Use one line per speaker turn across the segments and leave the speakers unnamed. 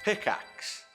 Pickaxe.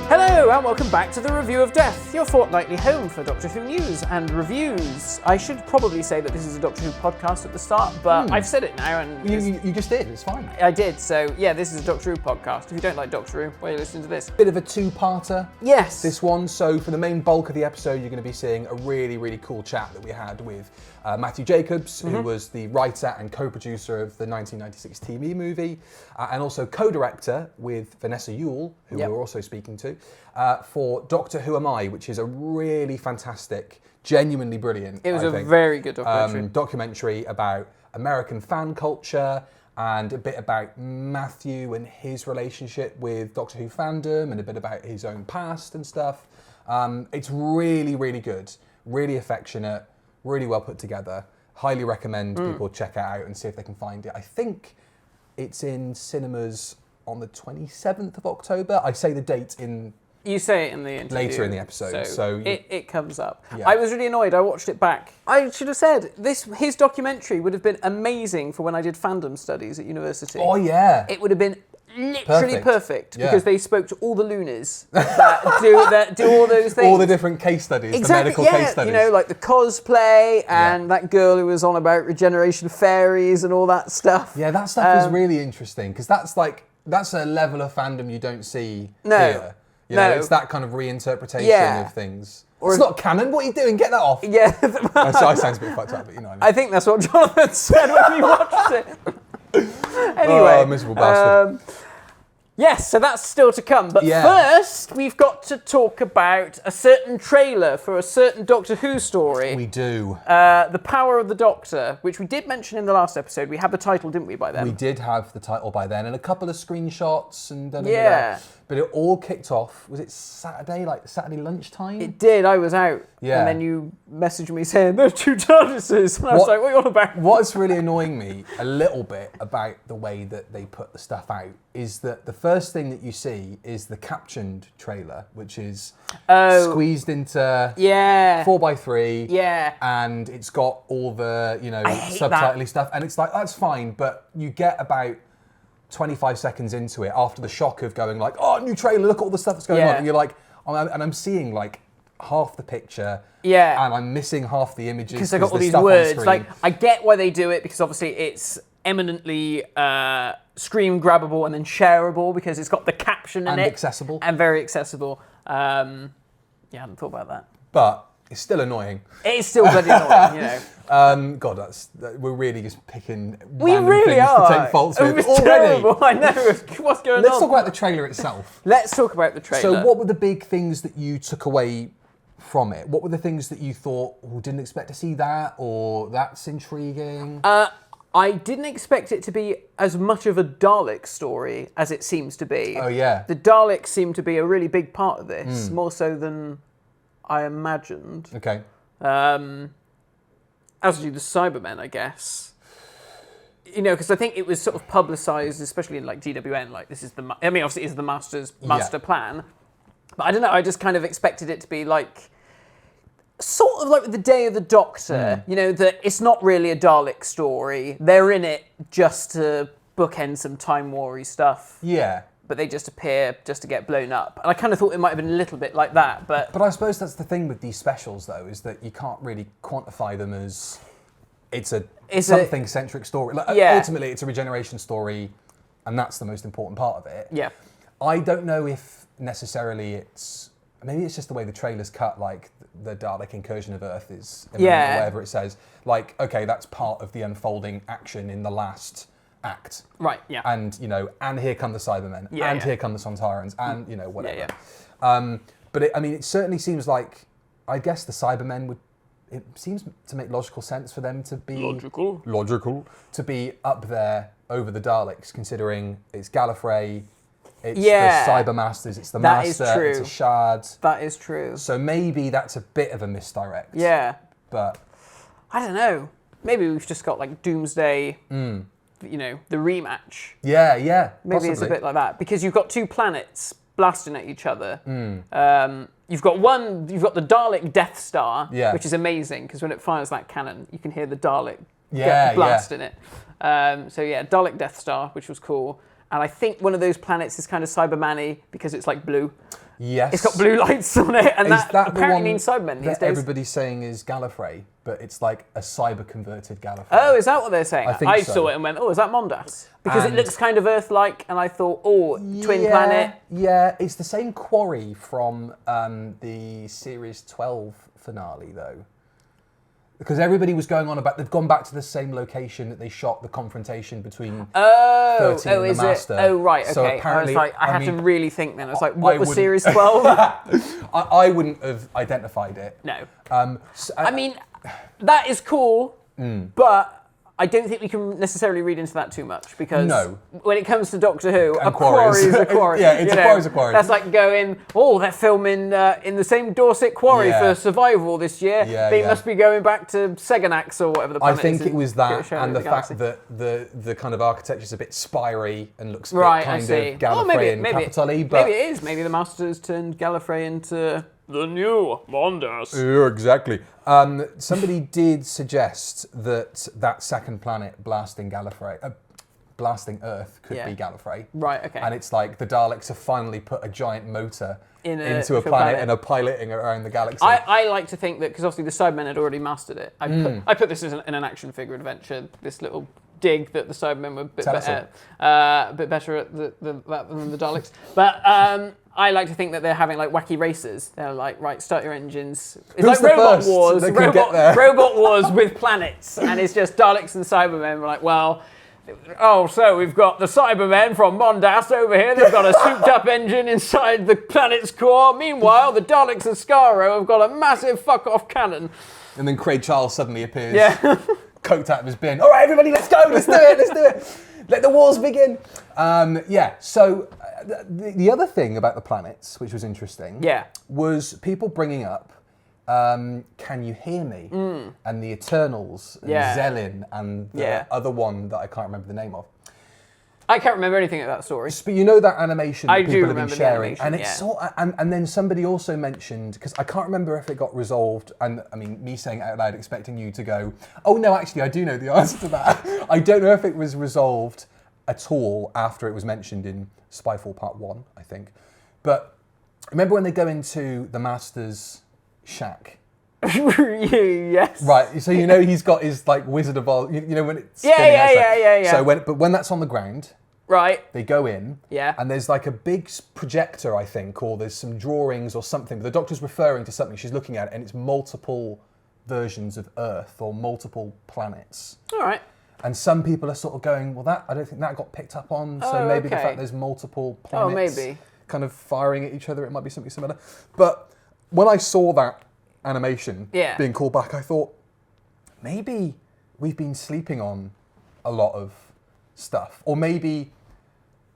Hello and welcome back to the Review of Death, your fortnightly home for Doctor Who news and reviews. I should probably say that this is a Doctor Who podcast at the start, but I've said it now and...
You just did, it's fine.
I did, so yeah, this is a Doctor Who podcast. If you don't like Doctor Who, why are you listening to this?
Bit of a two-parter.
Yes.
This one, so for the main bulk of the episode, you're going to be seeing a really, really cool chat that we had with Matthew Jacobs, who was the writer and co-producer of the 1996 TV movie, and also co-director with Vanessa Yuille, who we were also speaking to, for Doctor Who Am I, which is a really fantastic, genuinely brilliant,
It was a very good documentary.
Documentary about American fan culture and a bit about Matthew and his relationship with Doctor Who fandom and a bit about his own past and stuff. It's really, really good, really affectionate, really well put together. Highly recommend people check it out and see if they can find it. I think it's in cinemas on the 27th of October. I say the date in...
You say it in the interview.
Later in the episode, so
it comes up.
Yeah.
I was really annoyed. I watched it back. I should have said his documentary would have been amazing for when I did fandom studies at university.
Oh yeah.
It would have been literally perfect
Yeah.
because they spoke to all the loonies that do all those things.
All the different case studies, the medical case studies.
You know, like the cosplay and that girl who was on about regeneration fairies and all that stuff.
Yeah, that stuff is really interesting because that's a level of fandom you don't see here. You know, it's that kind of reinterpretation of things. It's not canon. What are you doing? Get that off.
Yeah.
I sounds a bit fucked up, but you know what I mean.
I think that's what Jonathan said when we watched it. Anyway.
Oh, miserable bastard.
Yes, so that's still to come. But first, we've got to talk about a certain trailer for a certain Doctor Who story.
We do.
The Power of the Doctor, which we did mention in the last episode. We had the title, didn't we, by then?
We did have the title by then, and a couple of screenshots and
Yeah.
But it all kicked off. Was it Saturday lunchtime?
It did. I was out.
Yeah.
And then you messaged me saying, there's two TARDISes. And I was like, what are you on about?
What's really annoying me a little bit about the way that they put the stuff out is that the first thing that you see is the captioned trailer, which is squeezed into 4x3.
Yeah.
And it's got all the, subtitly stuff. And it's like, that's fine, but you get about 25 seconds into it after the shock of going like, oh, new trailer, look at all the stuff that's going on. And you're like, and I'm seeing like half the picture.
Yeah.
And I'm missing half the images.
Because they've got all these words. Like, I get why they do it because obviously it's eminently screen grabbable and then shareable because it's got the caption in it.
And accessible.
And very accessible. I hadn't thought about that.
But it's still annoying.
It is still bloody annoying, you know.
God, we're really just picking
We
random
really
things
are.
to take faults with
It's
already.
terrible. I know. What's going on?
Let's talk about the trailer itself.
Let's talk about the trailer.
So what were the big things that you took away from it? What were the things that you thought, didn't expect to see that, or that's intriguing?
I didn't expect it to be as much of a Dalek story as it seems to be.
Oh, yeah.
The Daleks seem to be a really big part of this, more so than I imagined.
Okay.
As do the Cybermen, I guess. You know, because I think it was sort of publicised, especially in like GWN, like this is obviously it's the master plan. But I don't know, I just kind of expected it to be like, sort of like with the Day of the Doctor, you know, that it's not really a Dalek story. They're in it just to bookend some Time War-y stuff.
Yeah.
But they just appear just to get blown up. And I kind of thought it might have been a little bit like that, but...
But I suppose that's the thing with these specials, though, is that you can't really quantify them as it's something-centric story. Like, ultimately, it's a regeneration story, and that's the most important part of it.
Yeah.
I don't know if necessarily maybe it's just the way the trailer's cut, like the Dalek incursion of Earth is, or whatever it says. Like, okay, that's part of the unfolding action in the last act.
Right, yeah.
And, and here come the Cybermen, here come the Sontarans, and, whatever.
Yeah.
But it certainly seems like, I guess the Cybermen it seems to make logical sense for them to be... Logical. To be up there over the Daleks, considering it's Gallifrey, it's the Cybermasters, it's the Master, it's a Shard.
That is true.
So maybe that's a bit of a misdirect.
Yeah.
But...
I don't know. Maybe we've just got like Doomsday... the rematch.
Yeah,
Maybe
possibly.
it's a bit like that because you've got two planets blasting at each other. You've got the Dalek Death Star, which is amazing because when it fires that cannon, you can hear the Dalek blast in it. So yeah, Dalek Death Star, which was cool. And I think one of those planets is kind of Cyberman-y because it's like blue.
Yes.
It's got blue lights on it, and
Is that
apparently means Cybermen these days.
Everybody's saying is Gallifrey, but it's like a cyber-converted Gallifrey.
Oh, is that what they're saying?
I think so.
Saw it and went, oh, is that Mondas? Because it looks kind of Earth-like, and I thought, oh, twin planet.
Yeah, it's the same quarry from the Series 12 finale, though. Because everybody was going on about, they've gone back to the same location that they shot the confrontation between 13 and the Master.
Oh, right, okay.
So apparently,
I had to really think then. I was like, what was Series 12?
I wouldn't have identified it.
No. I mean, that is cool, but I don't think we can necessarily read into that too much because when it comes to Doctor Who, a quarry is a quarry.
Yeah, it's a quarry's a quarry.
That's like going, they're filming in the same Dorset quarry for Survival this year. They must be going back to Seganax or whatever the planet is.
I think it was that and the fact that the kind of architecture is a bit spiry and looks a bit kind of Gallifreyan capital-y.
Maybe it is. Maybe the Masters turned Gallifrey into the new Mondas.
Yeah, exactly. Somebody did suggest that second planet blasting blasting Earth could be Gallifrey.
Right, okay.
And it's like the Daleks have finally put a giant motor into a planet and are piloting around the galaxy.
I like to think that, because obviously the Cybermen had already mastered it. I put this in an action figure adventure, this little dig that the Cybermen were a bit better at that than the Daleks. But I like to think that they're having like wacky races. They're like, right, start your engines. It's like Robot Wars. Robot Wars with planets. And it's just Daleks and Cybermen were like, well, so we've got the Cybermen from Mondas over here. They've got a souped-up engine inside the planet's core. Meanwhile, the Daleks and Skaro have got a massive fuck-off cannon.
And then Craig Charles suddenly appears.
Yeah.
Coked out of his bin. All right, everybody, let's go. Let's do it. Let the wars begin. So the other thing about the planets, which was interesting, was people bringing up Can You Hear Me? And the Eternals, and Zelin, and the other one that I can't remember the name of.
I can't remember anything of that story.
But you know that animation that people have been sharing,
and
it's and then somebody also mentioned, because I can't remember if it got resolved, and I mean me saying it out loud, expecting you to go, oh no, actually I do know the answer to that. I don't know if it was resolved at all after it was mentioned in Spyfall Part 1, I think. But remember when they go into the Master's shack?
Yes.
Right, so you know he's got his like Wizard of Oz, you know when it's
yeah.
So when that's on the ground,
right,
they go in,
yeah,
and there's like a big projector, I think, or there's some drawings or something. But the Doctor's referring to something. She's looking at it, and it's multiple versions of Earth or multiple planets.
All right.
And some people are sort of going, well, I don't think that got picked up on. So maybe the fact there's multiple planets kind of firing at each other, it might be something similar. But when I saw that animation being called back, I thought maybe we've been sleeping on a lot of stuff, or maybe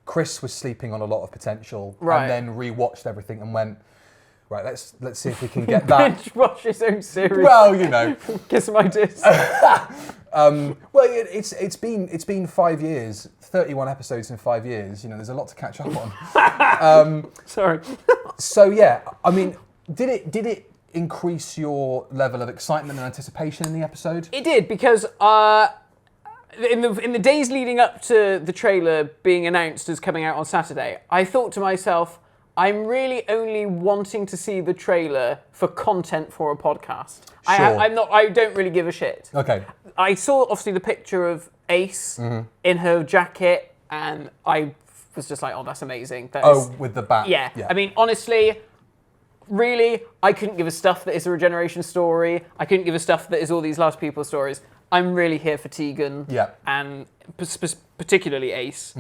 Chris was sleeping on a lot of potential, and then rewatched everything and went, right, let's see if we can get that.
Binge watch his own series.
Well, you know,
kiss my disc.
Well, it's been 5 years, 31 episodes in 5 years. You know, there's a lot to catch up on.
Sorry.
So yeah, I mean, did it increase your level of excitement and anticipation in the episode?
It did, because in the days leading up to the trailer being announced as coming out on Saturday, I thought to myself, I'm really only wanting to see the trailer for content for a podcast.
Sure.
I don't really give a shit.
Okay.
I saw obviously the picture of Ace in her jacket, and I was just like, oh, that's amazing.
With the bat.
Yeah. I mean, honestly, really, I couldn't give a stuff that is a regeneration story. I couldn't give a stuff that is all these Last People stories. I'm really here for Tegan.
Yeah.
And particularly Ace.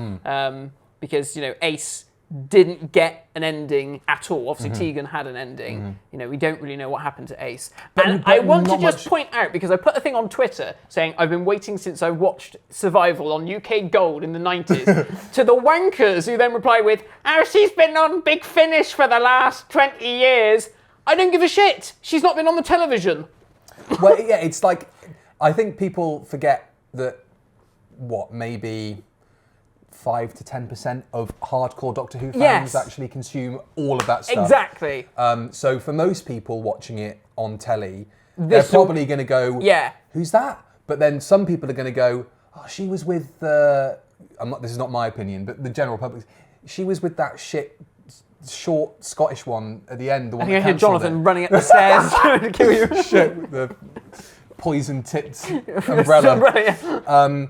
Because, you know, Ace didn't get an ending at all. Obviously, Tegan had an ending. You know, we don't really know what happened to Ace. And I want to just point out, because I put a thing on Twitter saying I've been waiting since I watched Survival on UK Gold in the 90s, to the wankers who then reply with, oh, she's been on Big Finish for the last 20 years. I don't give a shit. She's not been on the television.
Well, yeah, it's like, I think people forget that, maybe 5 to 10% of hardcore Doctor Who fans actually consume all of that stuff.
Exactly.
So for most people watching it on telly, they're probably going to go, who's that? But then some people are going to go, oh, she was with this is not my opinion, but the general public, she was with that short Scottish one at the end. The one
I think I hear Jonathan running up the stairs trying to kill you.
Shit, with the poison-tipped umbrella.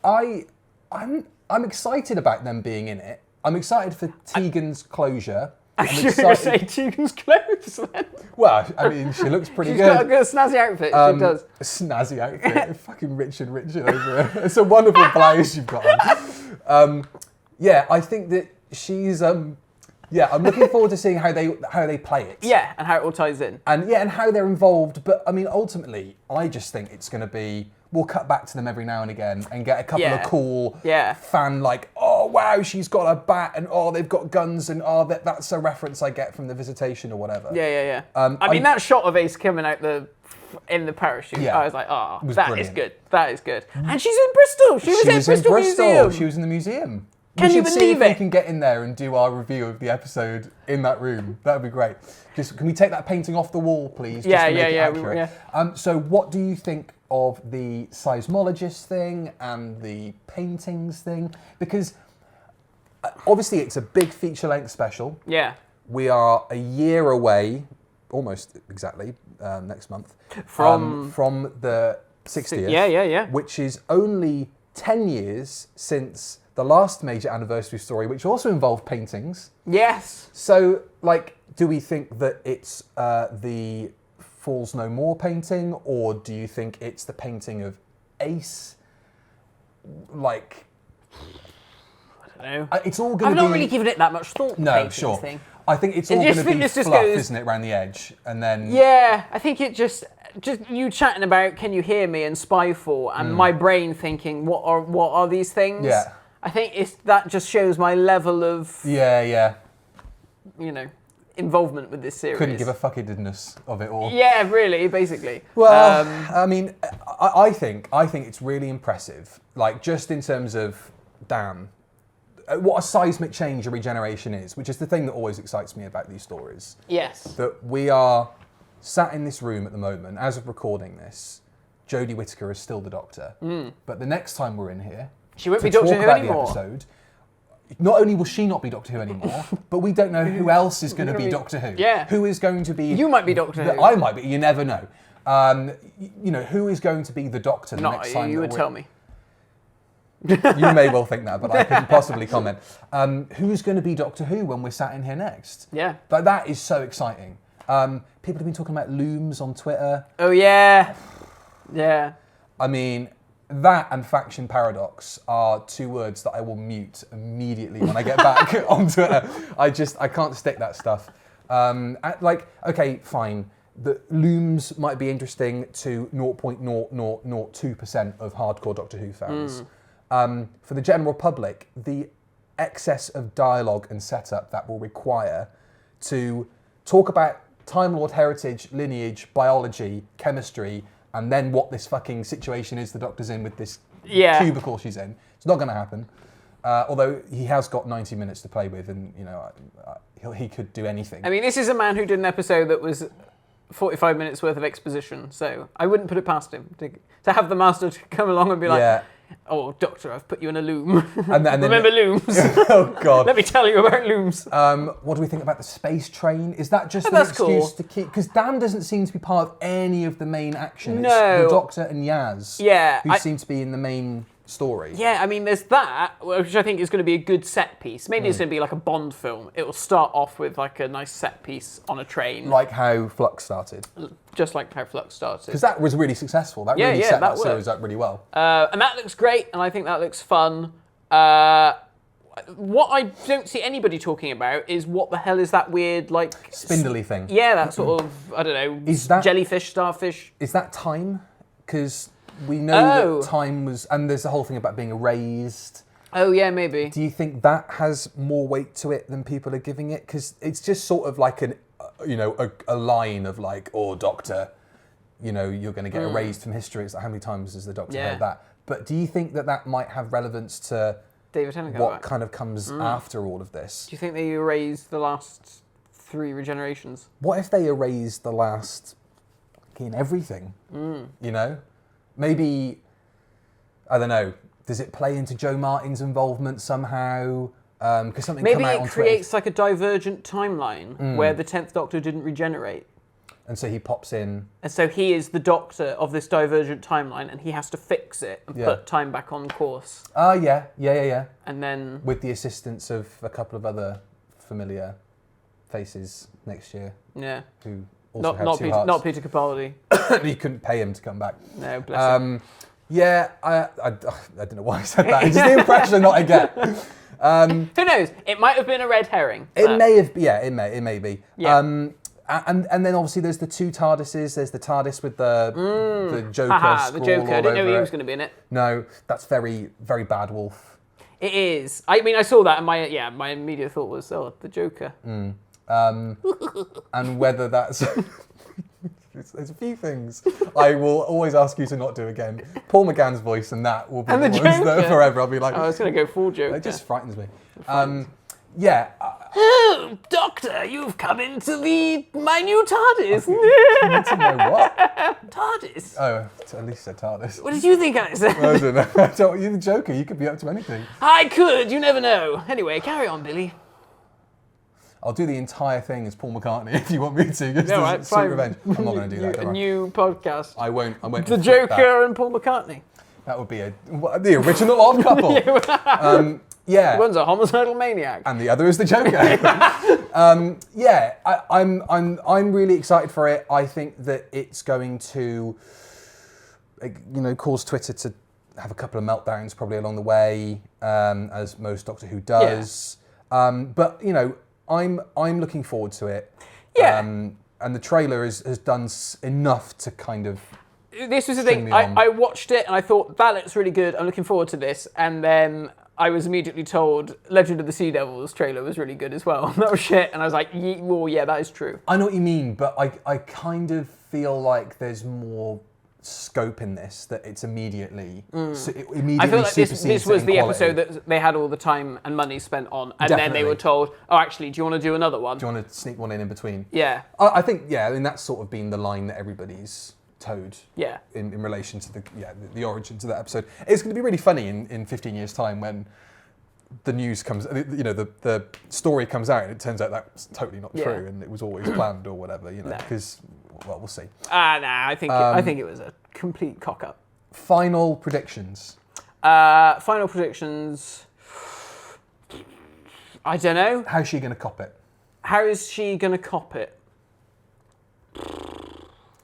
I'm excited about them being in it. I'm excited for Tegan's closure.
I was going to say Tegan's clothes then.
Well, I mean, she looks pretty good.
She's got a good snazzy outfit, she does.
A snazzy outfit. Fucking Richard over it. It's a wonderful blouse you've got on. Yeah, I think that she's... I'm looking forward to seeing how they play it.
Yeah, and how it all ties in.
And how they're involved. But, I mean, ultimately, I just think it's going to be... We'll cut back to them every now and again and get a couple of cool fan oh wow, she's got a bat and oh they've got guns and oh that's a reference I get from The Visitation or whatever.
Yeah. I mean that shot of Ace coming out in the parachute, I was like, oh, that is good. That is good. And she's in Bristol. She was in Bristol Museum.
She was in the museum.
Can you
see
believe
if
it?
We can get in there and do our review of the episode in that room. That would be great. Just can we take that painting off the wall, please?
Yeah.
So what do you think of the seismologist thing and the paintings thing? Because obviously it's a big feature-length special.
Yeah.
We are a year away, almost exactly, next month,
from
the 60th.
Yeah.
Which is only 10 years since the last major anniversary story, which also involved paintings.
Yes.
So, do we think that it's the Falls No More painting, or do you think it's the painting of Ace?
I don't know.
It's all going to be...
I've not really given it that much thought.
No, sure.
Thing.
I think it's all going to be fluff, isn't it, around the edge, and then...
Yeah, I think it just you chatting about "Can you hear me?" and Spyfall, and my brain thinking, "What are these things?"
Yeah.
I think that just shows my level of involvement with this series.
Couldn't give a fuckidness of it all.
Yeah, really, basically.
Well, I mean, I think it's really impressive. Just in terms of, damn, what a seismic change a regeneration is, which is the thing that always excites me about these stories.
Yes.
That we are sat in this room at the moment, as of recording this, Jodie Whittaker is still the Doctor. But the next time we're in here,
she won't be Doctor Who anymore.
The episode, not only will she not be Doctor Who anymore, but we don't know who else is going to be Doctor Who.
Yeah.
Who is going to be...
You might be Doctor Who.
I might be, you never know. Who is going to be the Doctor the next time?
You would tell me.
You may well think that, but I couldn't possibly comment. Who's going to be Doctor Who when we're sat in here next?
Yeah.
But that is so exciting. People have been talking about looms on Twitter.
Oh, yeah. Yeah.
I mean, that and faction paradox are two words that I will mute immediately when I get back on Twitter. I can't stick that stuff. Okay, fine. The looms might be interesting to 0.0002% of hardcore Doctor Who fans. For the general public, the excess of dialogue and setup that will require to talk about Time Lord heritage, lineage, biology, chemistry, and then what this fucking situation is the Doctor's in with this cubicle she's in. It's not going to happen. Although he has got 90 minutes to play with, and he could do anything.
I mean, this is a man who did an episode that was 45 minutes worth of exposition, so I wouldn't put it past him to have the Master to come along and be like, "Oh, Doctor, I've put you in a loom.
And then
Remember looms?
Oh God!
Let me tell you about looms."
What do we think about the space train? Is that just an excuse to keep? Because Dan doesn't seem to be part of any of the main action.
No.
It's the Doctor and Yaz. Who seem to be in the main story.
Yeah, I mean, there's that, which I think is going to be a good set piece. Maybe it's going to be like a Bond film. It will start off with like a nice set piece on a train.
Like how Flux started.
Just like how Flux started.
Because that was really successful. That really set that series up really well.
And that looks great, and I think that looks fun. What I don't see anybody talking about is what the hell is that weird, like...
spindly thing.
Yeah, that sort of, I don't know, jellyfish, starfish.
Is that time? Because... we know that time was, and there's the whole thing about being erased.
Oh yeah, maybe.
Do you think that has more weight to it than people are giving it? Because it's just sort of like a line of like, "Oh, Doctor, you're going to get erased from history." It's like, how many times has the Doctor heard that? But do you think that might have relevance to
David Tennant
what kind of comes after all of this?
Do you think they erased the last 3 regenerations?
What if they erased the last fucking everything? maybe, I don't know, does it play into Joe Martin's involvement somehow? Because something
Maybe
come out
it
on
creates
Twitter,
like a divergent timeline where the 10th Doctor didn't regenerate.
and so he pops in.
And so he is the Doctor of this divergent timeline, and he has to fix it and
Yeah.
put time back on course.
Oh, yeah.
And then...
With the assistance of a couple of other familiar faces next year,
Yeah.
who also had two
Peter,
hearts.
not Peter Capaldi.
You couldn't pay him to come back.
No, bless him.
Yeah, I don't know why I said that. It's just the impression that I get.
Who knows? It might have been a red herring.
It may have, yeah, it may be.
Yeah.
And then obviously there's the two TARDISes. There's the TARDIS with the Joker
Haha, the
scrawl
Joker. I
all
didn't know
over
he
it.
was going to be in it.
No, that's very, very bad wolf.
It is. I mean, I saw that, and my immediate thought was, oh, the Joker.
And whether that's... There's a few things I will always ask you to not do again. Paul McGann's voice, and that will be
And
the
the
ones that
Joker.
forever. I'll be like,
I was going to go full Joker.
it just frightens me. Yeah,
Oh, Doctor, you've come into my new TARDIS.
to know what?
TARDIS.
Oh, at least said TARDIS.
What did you think I said?
I don't know. You're the Joker. You could be up to anything.
I could. You never know. Anyway, carry on, Billy.
I'll do the entire thing as Paul McCartney if you want me to. Just
No,
as
right,
sweet
fine.
revenge. I'm not going to do that.
A
don't worry.
new podcast.
I won't.
The
inflict that.
Joker and Paul McCartney.
That would be the original odd couple. Yeah.
One's a homicidal maniac.
And the other is the Joker. I'm really excited for it. I think that it's going to, cause Twitter to have a couple of meltdowns probably along the way, as most Doctor Who does. Yeah. But I'm looking forward to it.
Yeah.
And the trailer has done enough to kind of.
This was the thing. I watched it and I thought that looks really good. I'm looking forward to this, and then I was immediately told Legend of the Sea Devils trailer was really good as well. That was shit, and I was like, yeah, that is true.
I know what you mean, but I kind of feel like there's more scope in this, that it's immediately
I feel like this was the episode that they had all the time and money spent on, and then they were told, oh, actually, do you want to do another one?
Do you want to sneak one in between?
Yeah.
I think, I mean, that's sort of been the line that everybody's towed in relation to the origins of that episode. It's going to be really funny in 15 years' time when the news comes, the story comes out and it turns out that's totally not true and it was always planned or whatever, because, we'll see.
I think it was a complete cock-up.
Final predictions.
Final predictions. I don't know.
How's she going to cop it?
How is she going to cop it?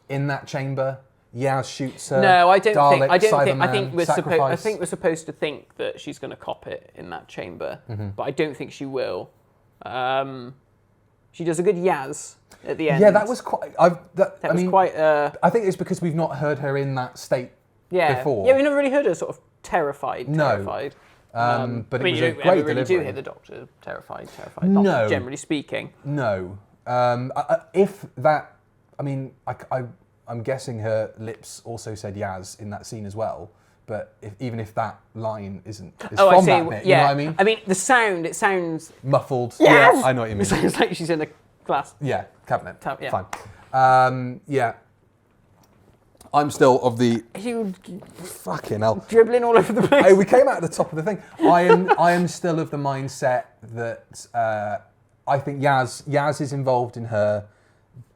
In that chamber, Yaz shoots her.
No, I don't
Dalek,
think. I don't think. I
Cyberman,
think we're
sacrifice.
I think we're supposed to think that she's going to cop it in that chamber, but I don't think she will. She does a good Yaz at the end.
Yeah, that was quite.
That was quite.
I think it's because we've not heard her in that state before.
Yeah, we've never really heard her sort of terrified.
No. But it was a great
really
delivery.
do hear the Doctor terrified. Not generally speaking.
No. If that, I mean, I'm guessing her lips also said Yaz in that scene as well. But even if that line isn't from that bit, you know what I mean?
I mean, it sounds
Muffled.
Yes!
Yeah, I know what you mean.
It sounds like she's in a glass.
Yeah, cabinet.
Yeah.
Fine. Yeah. I'm still of the
You
fucking hell.
dribbling all over the place.
Hey, we came out at the top of the thing. I am still of the mindset that I think Yaz is involved in her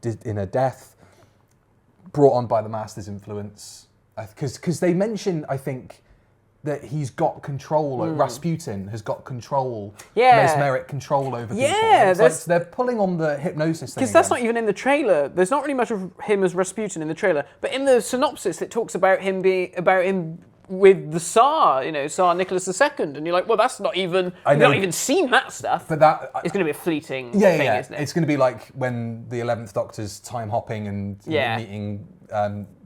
death, brought on by the Master's influence. Because they mention, I think, that he's got control. Rasputin has got control, mesmeric control over people.
Yeah,
It's like they're pulling on the hypnosis thing.
Because that's not even in the trailer. There's not really much of him as Rasputin in the trailer, but in the synopsis it talks about him with the Tsar, Tsar Nicholas II, and you're like, well, that's not even. You've not even seen that stuff.
But that
it's going to be a fleeting thing, isn't it?
It's going to be like when the 11th Doctor's time hopping and meeting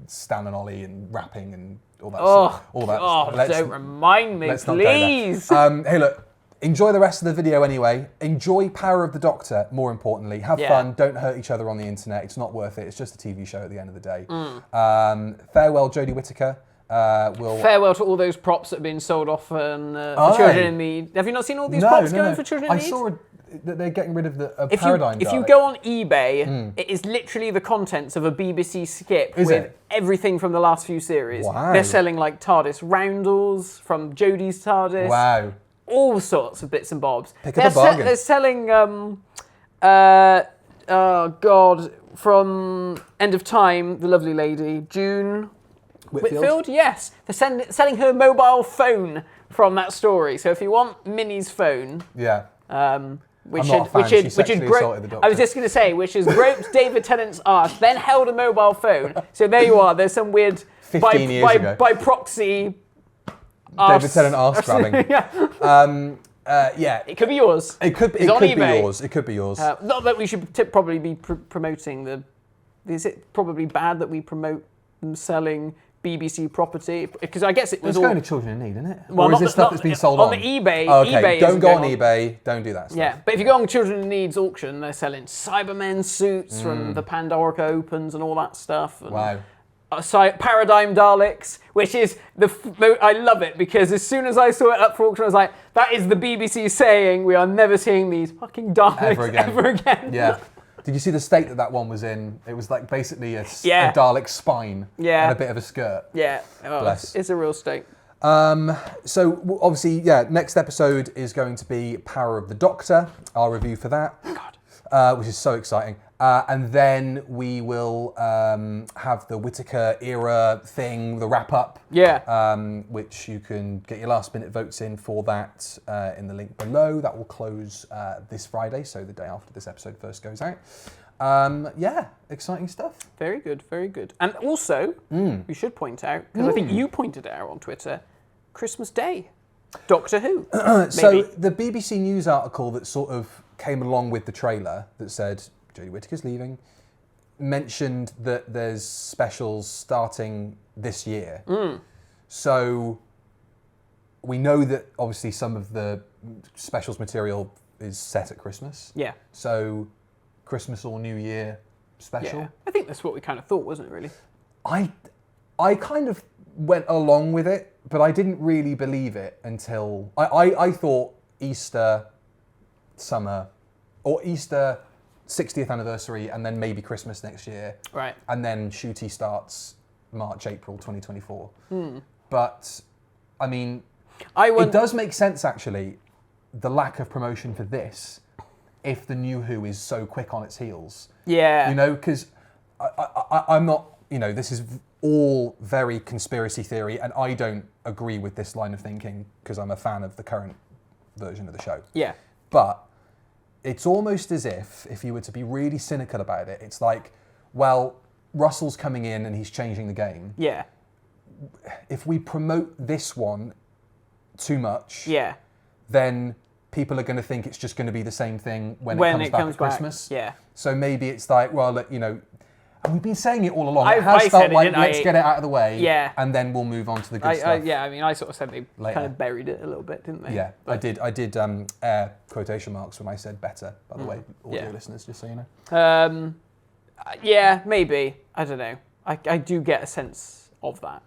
Stan and Ollie and rapping and all that. All that.
God, don't remind me,
let's
please.
Not go there. Hey, look. Enjoy the rest of the video anyway. Enjoy Power of the Doctor, more importantly. Have fun. Don't hurt each other on the internet. It's not worth it. It's just a TV show at the end of the day. Farewell, Jodie Whittaker.
Farewell to all those props that have been sold off for children in need. Have you not seen all these props going for children in need?
that they're getting rid of the
If
paradigm.
you go on eBay, it is literally the contents of a BBC skip with everything from the last few series.
Wow.
They're selling like TARDIS roundels from Jodie's TARDIS.
Wow.
All sorts of bits and bobs.
Pick up a bargain.
They're selling, from End of Time, the lovely lady, June Whitfield? Yes. They're selling her mobile phone from that story. So if you want Minnie's phone...
Yeah.
Which
I'm not a fan. She sexually assaulted the Doctor.
I was just going to say, which has groped David Tennant's arse, then held a mobile phone. So there you are. There's some weird
15 years ago.
By proxy.
David Tennant arse grabbing.
Yeah. It could be yours.
It could be yours. It could be yours.
Not that we should probably be promoting the. Is it probably bad that we promote them selling BBC property? Because I guess it was
going to children in need, isn't it?
Well,
or is this stuff that's been sold on?
On the eBay.
Oh, okay,
eBay
don't go on eBay. Don't do that stuff.
Yeah, but if you go on Children in Need's auction, they're selling Cybermen suits from the Pandorica Opens and all that stuff. And
Wow.
Paradigm Daleks, which is I love it because as soon as I saw it up for auction, I was like, that is the BBC saying we are never seeing these fucking Daleks ever again.
Yeah. Did you see the state that one was in? It was like basically a Dalek spine and a bit of a skirt.
Yeah. Oh,
Bless.
It's a real state.
So obviously, next episode is going to be Power of the Doctor, our review for that. God. Which is so exciting. And then we will have the Whittaker era thing, the wrap-up.
Yeah.
Which you can get your last-minute votes in for that in the link below. That will close this Friday, so the day after this episode first goes out. Exciting stuff.
Very good, very good. And also, we should point out, because I think you pointed it out on Twitter, Christmas Day, Doctor Who.
So the BBC News article that sort of came along with the trailer that said Jodie Whittaker's leaving mentioned that there's specials starting this year. So we know that obviously some of the specials material is set at Christmas.
Yeah.
So Christmas or New Year special.
Yeah. I think that's what we kind of thought, wasn't it, really?
I kind of went along with it, but I didn't really believe it until I thought Easter, summer, or Easter 60th anniversary, and then maybe Christmas next year.
Right.
And then Shooty starts March, April 2024. But, I mean, it does make sense, actually, the lack of promotion for this, if the new Who is so quick on its heels.
Yeah.
You know, because I'm not, this is all very conspiracy theory, and I don't agree with this line of thinking because I'm a fan of the current version of the show.
Yeah.
But it's almost as if you were to be really cynical about it, it's like, well, Russell's coming in and he's changing the game.
Yeah.
If we promote this one too much, then people are going to think it's just going to be the same thing when it comes back at Christmas.
Yeah.
So maybe it's like, well, and we've been saying it all along. It has felt like, let's get it out of the way, and then we'll move on to the good stuff.
I sort of said they kind of buried it a little bit, didn't they?
Yeah, but I did air quotation marks when I said better, by the way, audio listeners, just so you know.
Yeah, maybe. I don't know. I do get a sense of that.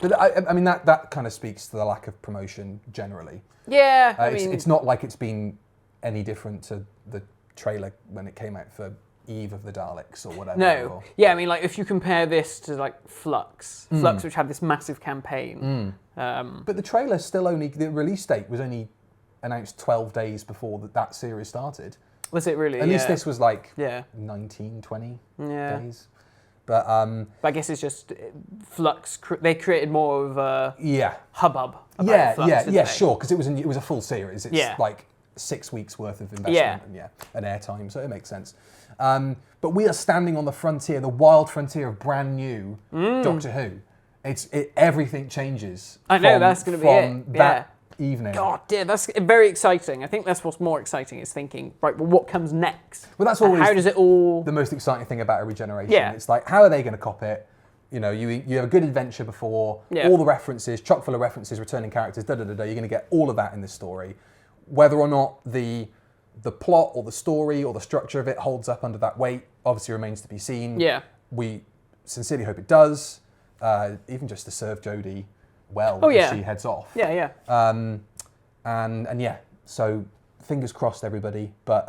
But I mean, that kind of speaks to the lack of promotion generally.
Yeah,
it's not like it's been any different to the trailer when it came out for Eve of the Daleks or whatever.
No. Yeah, I mean, like, if you compare this to, like, Flux, which had this massive campaign.
But the trailer still the release date was only announced 12 days before that series started.
Was it really?
At least this was like 19, 20 days. But
I guess it's just Flux. They created more of a hubbub about Flux,
sure, because it was a full series. It's like 6 weeks worth of investment and airtime, so it makes sense. But we are standing on the frontier, the wild frontier of brand new Doctor Who. Everything changes.
I know that's going to be it.
From that evening.
God, dear, that's very exciting. I think that's what's more exciting is thinking, right, well, what comes next?
Well, that's always
how does it all...
the most exciting thing about a regeneration.
Yeah.
It's like, how are they going to cop it? You have a good adventure before, all the references, chock full of references, returning characters, you're going to get all of that in this story. Whether or not the plot or the story or the structure of it holds up under that weight obviously remains to be seen.
Yeah.
We sincerely hope it does, even just to serve Jodie well as she heads off.
Yeah, yeah.
And so fingers crossed, everybody. But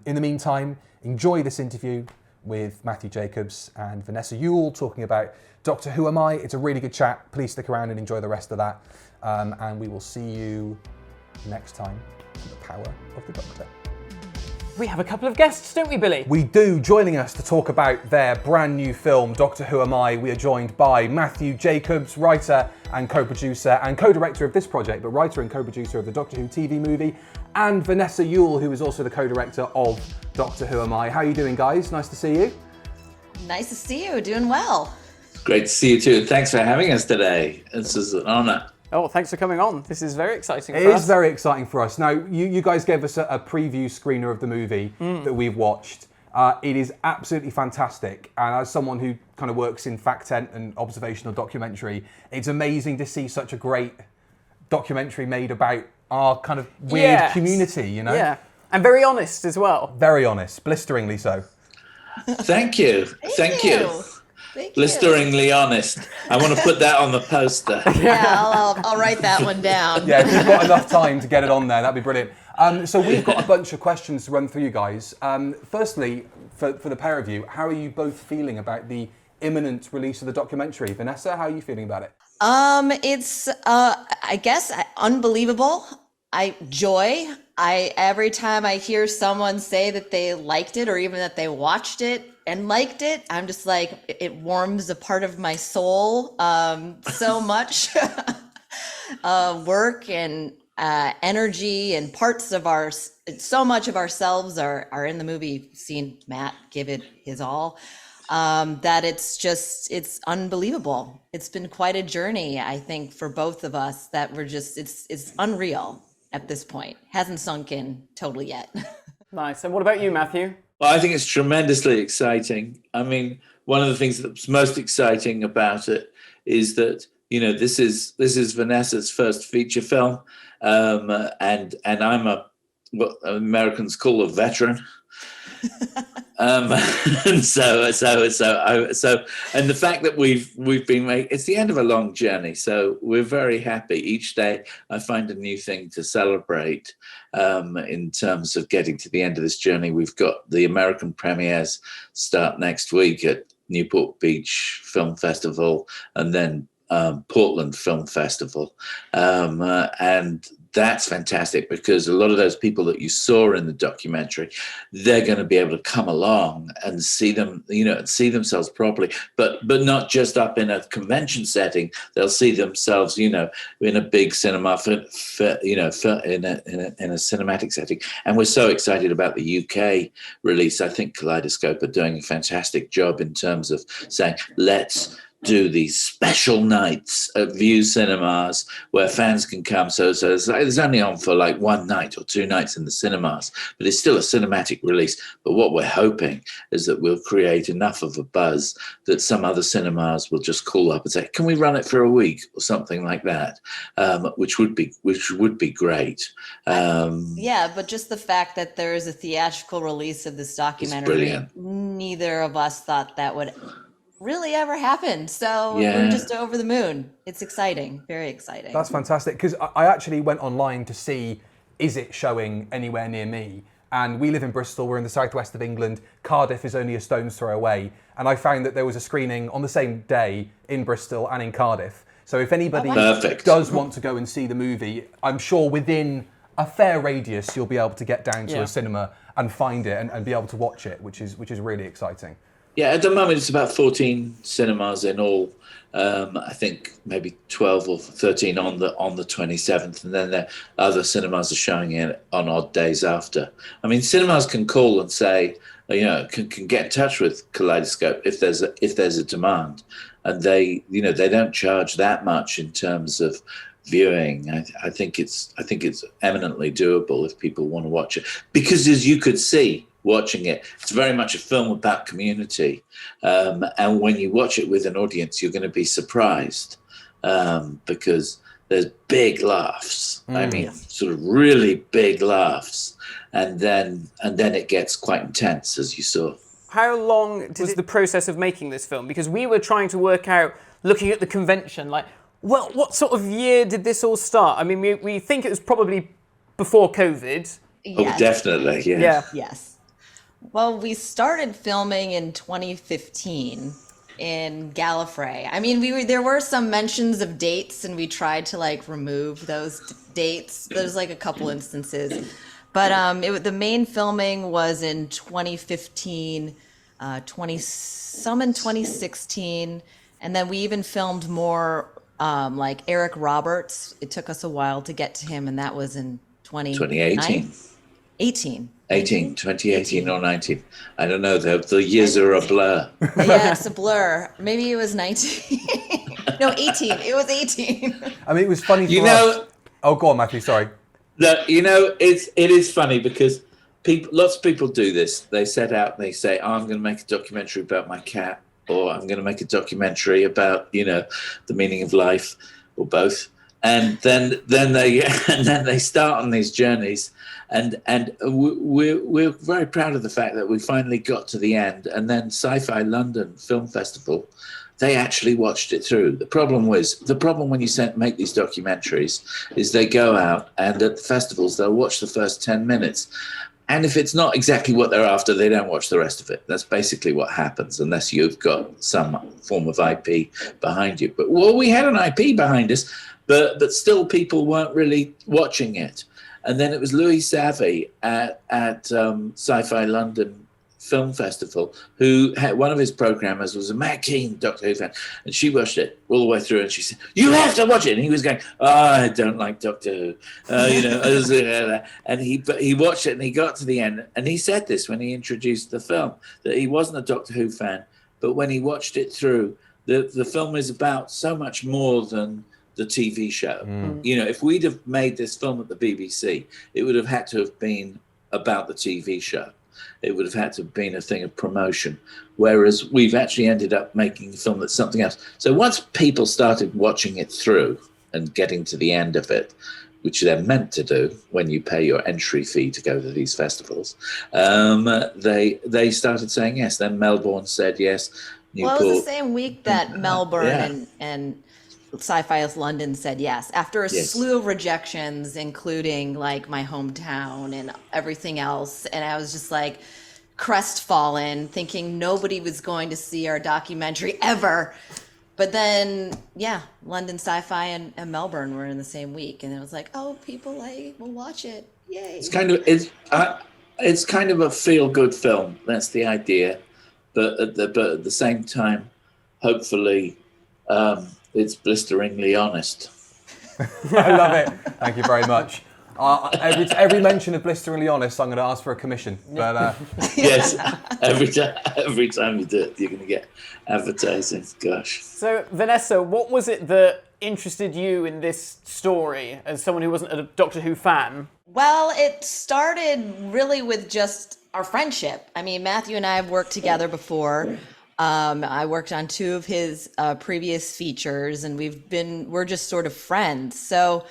in the meantime, enjoy this interview with Matthew Jacobs and Vanessa Yuille talking about Doctor Who Am I? It's a really good chat. Please stick around and enjoy the rest of that. And we will see you next time for the power of the Doctor.
We have a couple of guests, don't we, Billy?
We do. Joining us to talk about their brand new film, Doctor Who Am I? We are joined by Matthew Jacobs, writer and co-producer and co-director of this project, but writer and co-producer of the Doctor Who TV movie, and Vanessa Yuille, who is also the co-director of Doctor Who Am I? How are you doing, guys? Nice to see you.
Nice to see you. Doing well.
Great to see you too. Thanks for having us today. This is an honour.
Oh, thanks for coming on. This is very exciting for us.
It is very exciting for us. Now, you guys gave us a preview screener of the movie that we've watched. It is absolutely fantastic. And as someone who kind of works in fact-tent and observational documentary, it's amazing to see such a great documentary made about our kind of weird community, you know?
Yeah, and very honest as well.
Very honest, blisteringly so.
Thank you. Thank you. Blisteringly honest. I want to put that on the poster.
Yeah, I'll write that one down.
Yeah, if you've got enough time to get it on there, that'd be brilliant. So we've got a bunch of questions to run through, you guys. Firstly, for the pair of you, how are you both feeling about the imminent release of the documentary? Vanessa, how are you feeling about it?
It's I guess unbelievable. Every time I hear someone say that they liked it or even that they watched it and liked it, I'm just like, it warms a part of my soul. So much work and energy and parts of so much of ourselves are in the movie. Seeing Matt give it his all, that it's unbelievable. It's been quite a journey, I think, for both of us, that it's unreal at this point. Hasn't sunk in totally yet.
Nice. And what about you, Matthew?
Well, I think it's tremendously exciting. I mean, one of the things that's most exciting about it is that, you know, this is Vanessa's first feature film, and I'm what Americans call a veteran. And and the fact that we've been making, it's the end of a long journey, so we're very happy. Each day I find a new thing to celebrate in terms of getting to the end of this journey. We've got the American premieres start next week at Newport Beach Film Festival and then Portland Film Festival, and that's fantastic because a lot of those people that you saw in the documentary, they're going to be able to come along and see them, you know, see themselves properly, but not just up in a convention setting. They'll see themselves, you know, in a big cinema, in a cinematic setting. And we're so excited about the UK release. I think Kaleidoscope are doing a fantastic job in terms of saying, let's do these special nights at View Cinemas where fans can come. So it's only on for like one night or two nights in the cinemas, but it's still a cinematic release. But what we're hoping is that we'll create enough of a buzz that some other cinemas will just call up and say, can we run it for a week or something like that? Which would be great.
Yeah, but just the fact that there is a theatrical release of this documentary, neither of us thought that would really ever happened. So we're just over the moon. It's exciting, very exciting.
That's fantastic, because I actually went online to see, is it showing anywhere near me? And we live in Bristol, we're in the southwest of England. Cardiff is only a stone's throw away. And I found that there was a screening on the same day in Bristol and in Cardiff. So if anybody does want to go and see the movie, I'm sure within a fair radius, you'll be able to get down to a cinema and find it and be able to watch it, which is really exciting.
Yeah, at the moment it's about 14 cinemas in all. I think maybe 12 or 13 on the 27th, and then the other cinemas are showing it on odd days after. I mean, cinemas can call and say, you know, can get in touch with Kaleidoscope if there's a demand, and they don't charge that much in terms of viewing. I think it's eminently doable if people want to watch it, because as you could see watching it, it's very much a film about community, and when you watch it with an audience, you're going to be surprised because there's big laughs. I mean, sort of really big laughs, and then it gets quite intense, as you saw.
How long was the process of making this film? Because we were trying to work out, looking at the convention, like, well, what sort of year did this all start? I mean, we think it was probably before COVID.
Oh,
Yes.
definitely. Yeah.
Yeah.
Yes. Well, we started filming in 2015 in Gallifrey. I mean, there were some mentions of dates, and we tried to like remove those dates. There's like a couple instances, but the main filming was in 2015, some in 2016, and then we even filmed more. Like Eric Roberts, it took us a while to get to him, and that was in
2018.
18.
2018 or 19. I don't know. The years are a blur.
Yeah, it's a blur. Maybe it was 19. No, 18. It was 18.
I mean, it was funny for
You
us.
know,
Oh, go on, Matthew. Sorry.
it is funny because lots of people do this. They set out and they say, oh, I'm going to make a documentary about my cat, or I'm going to make a documentary about, the meaning of life, or both. And then they start on these journeys, and we're very proud of the fact that we finally got to the end. And then Sci-Fi London Film Festival, they actually watched it through. The problem when you make these documentaries is they go out, and at the festivals they'll watch the first 10 minutes. And if it's not exactly what they're after, they don't watch the rest of it. That's basically what happens, unless you've got some form of IP behind you. But we had an IP behind us, but still people weren't really watching it. And then it was Louis Savvy at Sci-Fi London Film Festival, who had one of his programmers was a Matt Keane Doctor Who fan, and she watched it all the way through, and she said, "You have to watch it." And he was going, "Oh, I don't like Doctor Who," and he watched it, and he got to the end, and he said this when he introduced the film, that he wasn't a Doctor Who fan, but when he watched it through, the film is about so much more than the TV show. If we'd have made this film at the BBC, it would have had to have been about the TV show. It would have had to have been a thing of promotion, whereas we've actually ended up making a film that's something else. So once people started watching it through and getting to the end of it, which they're meant to do when you pay your entry fee to go to these festivals, they started saying yes. Then Melbourne said yes. Newport.
Well, it was the same week that Melbourne and Sci-Fi London said yes, after a slew of rejections, including like my hometown and everything else. And I was just like crestfallen, thinking nobody was going to see our documentary ever. But then, London Sci-Fi and Melbourne were in the same week, and it was like, oh, people will watch it. Yay!
It's kind of a feel-good film. That's the idea, but at the same time, hopefully. It's blisteringly honest.
I love it. Thank you very much. Every mention of blisteringly honest, I'm going to ask for a commission. But
yes, every time you do it, you're going to get advertising. Gosh.
So, Vanessa, what was it that interested you in this story as someone who wasn't a Doctor Who fan?
Well, it started really with just our friendship. I mean, Matthew and I have worked together before. I worked on 2 of his previous features, and we're just sort of friends. So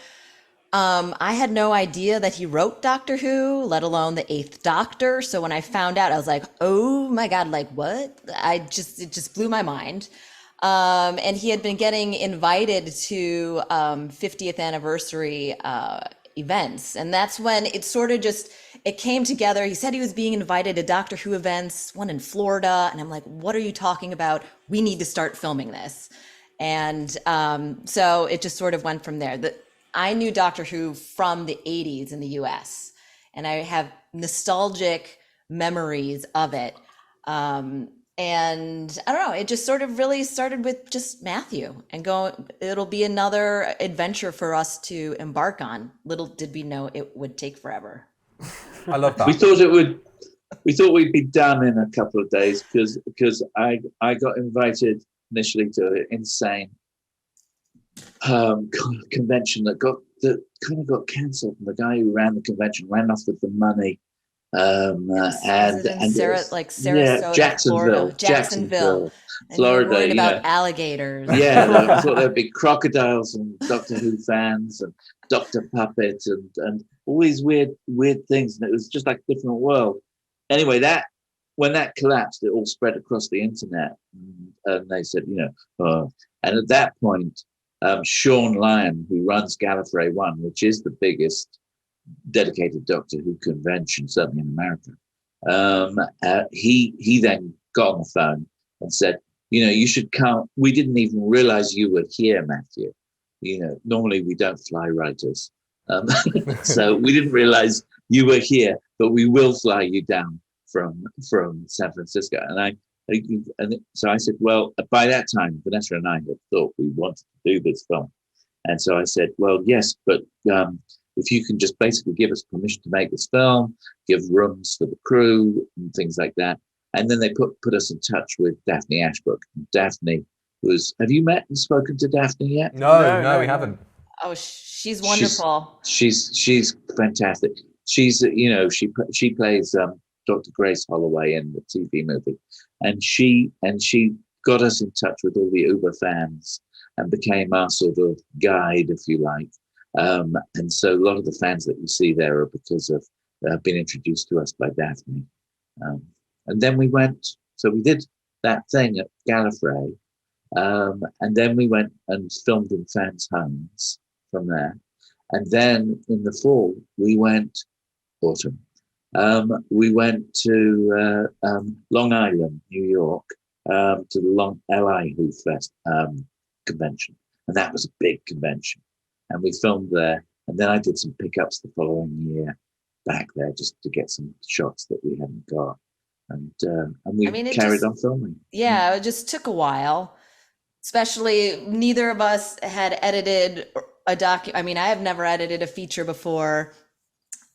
I had no idea that he wrote Doctor Who, let alone the 8th Doctor. So when I found out, I was like, oh my God, like what? It just blew my mind. And he had been getting invited to 50th anniversary events. And that's when it sort of it came together. He said he was being invited to Doctor Who events, one in Florida. And I'm like, what are you talking about? We need to start filming this. And so it just sort of went from there. I knew Doctor Who from the 80s in the US, and I have nostalgic memories of it. And I don't know, it just sort of really started with just Matthew and it'll be another adventure for us to embark on. Little did we know it would take forever.
I love that.
We thought we'd be done in a couple of days because I got invited initially to an insane convention that kind of got cancelled. And the guy who ran the convention ran off with the money.
Sarasota,
Jacksonville, Florida.
Worried about alligators.
Yeah, I thought there'd be crocodiles and Doctor Who fans and Doctor Puppet and all these weird things, and it was just like a different world. Anyway, when that collapsed, it all spread across the internet, and they said, and at that point, Sean Lyon, who runs Gallifrey 1, which is the biggest dedicated Doctor Who convention, certainly in America. He then got on the phone and said, you should come. We didn't even realize you were here, Matthew. Normally we don't fly writers. So we didn't realize you were here, but we will fly you down from San Francisco. So I said, well, by that time, Vanessa and I had thought we wanted to do this film. And so I said, well, yes, but if you can just basically give us permission to make this film, give rooms for the crew and things like that. And then they put us in touch with Daphne Ashbrook. Daphne have you met and spoken to Daphne yet?
No, we haven't.
Oh, she's wonderful.
She's fantastic. She's she plays Dr. Grace Holloway in the TV movie, and she got us in touch with all the Uber fans and became our sort of guide, if you like. And so a lot of the fans that you see there are because of been introduced to us by Daphne. And then we did that thing at Gallifrey, and then we went and filmed in fans' homes from there. And then in the fall, we went to Long Island, New York, to the LI Who Fest convention. And that was a big convention. And we filmed there. And then I did some pickups the following year back there just to get some shots that we hadn't got. And we carried on filming.
Yeah, it just took a while. Especially, neither of us had edited a I have never edited a feature before.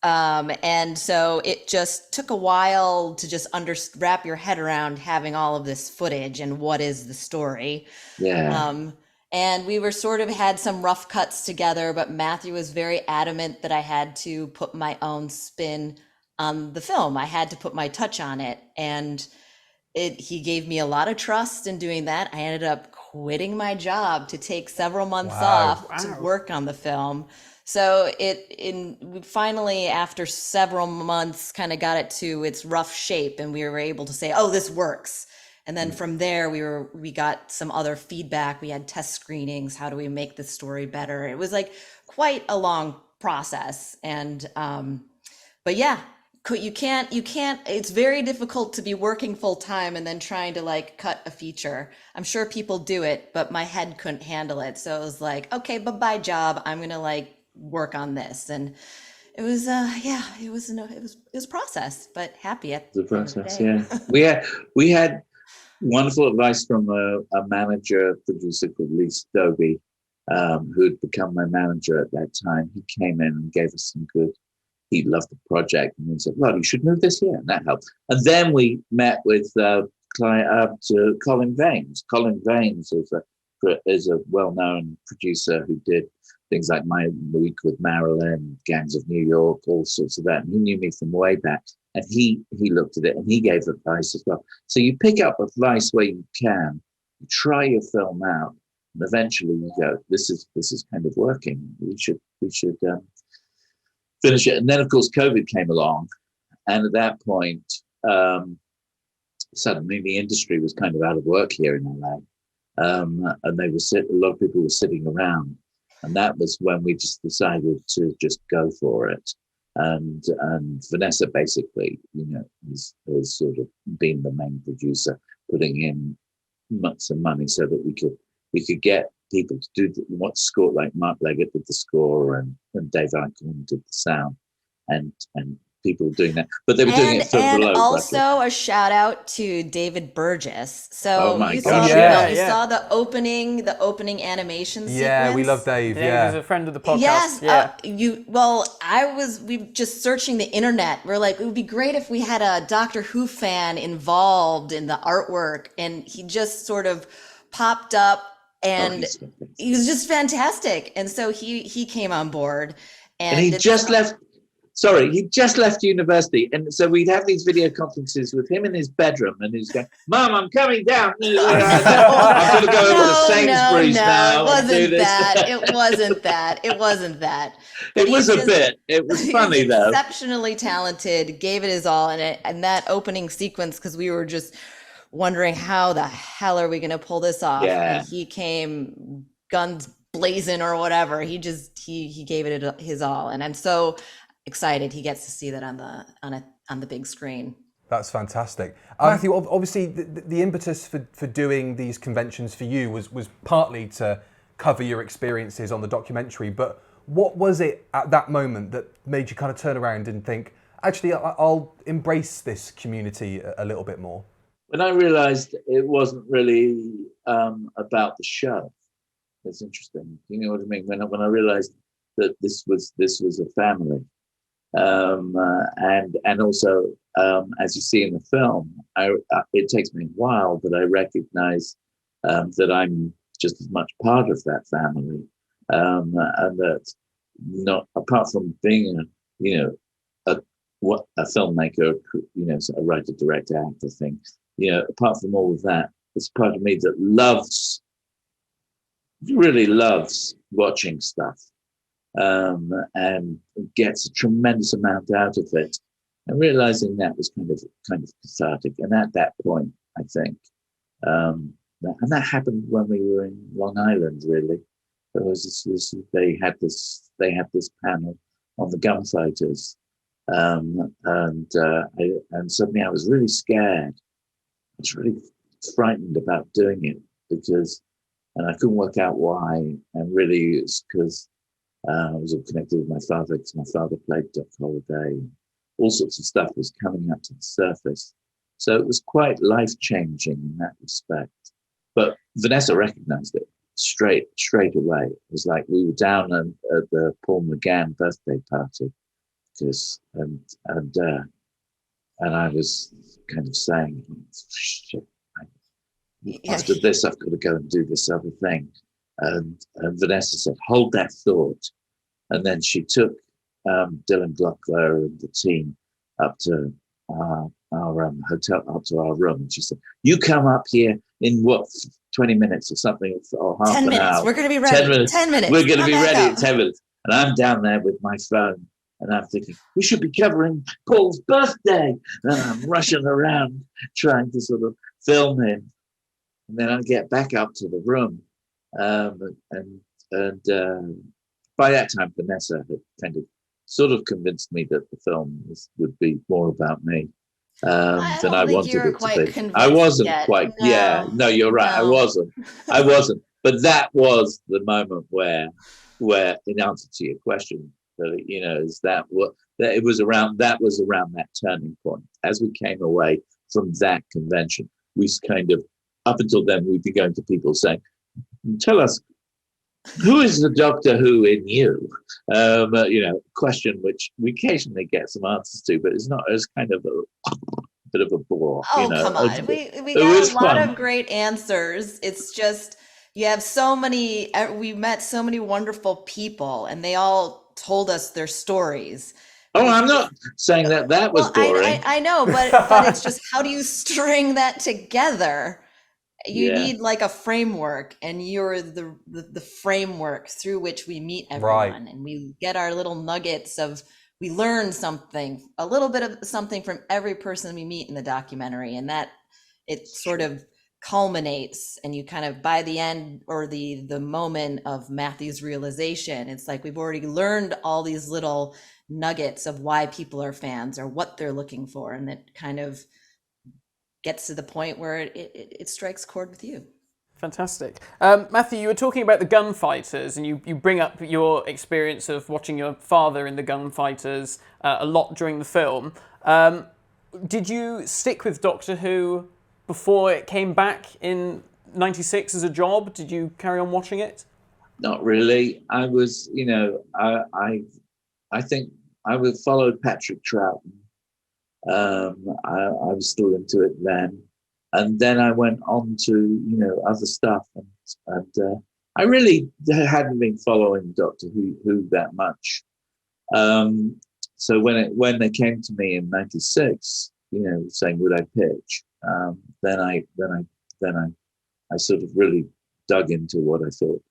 And so it just took a while to just wrap your head around having all of this footage and what is the story.
Yeah.
And we were sort of had some rough cuts together, but Matthew was very adamant that I had to put my own spin on the film. I had to put my touch on it. And he gave me a lot of trust in doing that. I ended up quitting my job to take several months off to work on the film. So we finally, after several months, kind of got it to its rough shape, and we were able to say, oh, this works. And then from there, we got some other feedback. We had test screenings. How do we make this story better? It was like quite a long process. And, but yeah, you can't, it's very difficult to be working full time and then trying to like cut a feature. I'm sure people do it, but my head couldn't handle it. So it was like, okay, bye-bye job. I'm going to like work on this. And it was, it was a process, but happy at
the process. Yeah. We had wonderful advice from a producer called Lee Stobie, who'd become my manager at that time. He came in and gave us some good. He loved the project, and he said, "Well, you should move this here," and that helped. And then we met with Colin Vaines. Colin Vaines is a well-known producer who did things like My Week with Marilyn, Gangs of New York, all sorts of that. And he knew me from way back, and he looked at it and he gave advice as well. So you pick up advice where you can, you try your film out, and eventually you go, "This is kind of working. We should." Finish it. And then, of course, COVID came along. And at that point, suddenly the industry was kind of out of work here in LA. And a lot of people were sitting around. And that was when we just decided to just go for it. And Vanessa basically, has sort of been the main producer, putting in some money so that we could get people to do what score, like Mark Leggett did the score and Dave Eichhorn did the sound, and people were doing that, but they were doing it for
and
below
also
budget.
A shout out to David Burgess. So you saw the opening animation sequence.
Yeah, we love Dave.
Yeah, he was a friend of the podcast.
Yes, we just searching the internet. We're like, it would be great if we had a Doctor Who fan involved in the artwork, and he just sort of popped up. And he was just fantastic. And so he came on board. And
he just left university. And so we'd have these video conferences with him in his bedroom, and he's going, "Mom, I'm coming down. I'm going to go over to Sainsbury's now."
It wasn't that. It wasn't that.
It was a bit. It was funny, though.
Exceptionally talented, gave it his all. And that opening sequence, because we were just wondering how the hell are we going to pull this off?
Yeah.
And he came guns blazing or whatever. He gave it his all. And I'm so excited he gets to see that on the big screen.
That's fantastic. Matthew, obviously the impetus for doing these conventions for you was partly to cover your experiences on the documentary, but what was it at that moment that made you kind of turn around and think, actually, I'll embrace this community a little bit more?
When I realized it wasn't really about the show, it's interesting. You know what I mean? When I realized that this was a family, and also as you see in the film, it takes me a while, but I recognize that I'm just as much part of that family, and that not apart from being a filmmaker, a writer, director, actor thing. Apart from all of that, it's part of me that really loves watching stuff, and gets a tremendous amount out of it. And realizing that was kind of cathartic. And at that point, I think, and that happened when we were in Long Island. Really, there was they had this panel on the gunfighters, and suddenly I was really scared. I was really frightened about doing it and I couldn't work out why. And really, it's because I was all connected with my father, because my father played Doc Holliday. All sorts of stuff was coming up to the surface. So it was quite life-changing in that respect. But Vanessa recognized it straight away. It was like we were down at the Paul McGann birthday party, and I was kind of saying, shit, after this, I've got to go and do this other thing. And Vanessa said, hold that thought. And then she took Dylan Glockler and the team up to our hotel, up to our room. And she said, you come up here in 20 minutes or something, or half
10
an
minutes.
hour.
We're going to be ready.
10 minutes.
10 minutes.
We're going to be
Come back
ready
up.
in 10 minutes. And I'm down there with my phone. And I'm thinking, we should be covering Paul's birthday. And I'm rushing around trying to sort of film him. And then I get back up to the room. And by that time, Vanessa had kind of sort of convinced me that the film would be more about me than I wanted it to be. I wasn't
yet.
quite.
No.
Yeah, no, you're right.
No.
I wasn't. But that was the moment where, in answer to your question, is that what that it was around? That was around that turning point. As we came away from that convention, we kind of, up until then, we'd be going to people saying, "Tell us, who is the Doctor Who in you?" Question which we occasionally get some answers to, but it's not as kind of a bit of a bore.
Oh, come on. We got a lot of great answers. It's just, you have we met so many wonderful people, and they all told us their stories.
Oh, I'm not saying that was boring.
I know, but it's just, how do you string that together? You need like a framework, and you're the framework through which we meet everyone, and we get our little nuggets we learn something, a little bit of something from every person we meet in the documentary, and that it sort of culminates, and you kind of, by the end, or the moment of Matthew's realization, it's like we've already learned all these little nuggets of why people are fans or what they're looking for, and it kind of gets to the point where it strikes chord with you.
Fantastic. Matthew, you were talking about the gunfighters, and you bring up your experience of watching your father in the gunfighters a lot during the film. Did you stick with Doctor Who before it came back in '96 as a job? Did you carry on watching it?
Not really. I was, I think I would followed Patrick Troughton. I was still into it then, and then I went on to other stuff, and I really hadn't been following Doctor Who that much. So when they came to me in '96, saying would I pitch, then I sort of really dug into what I thought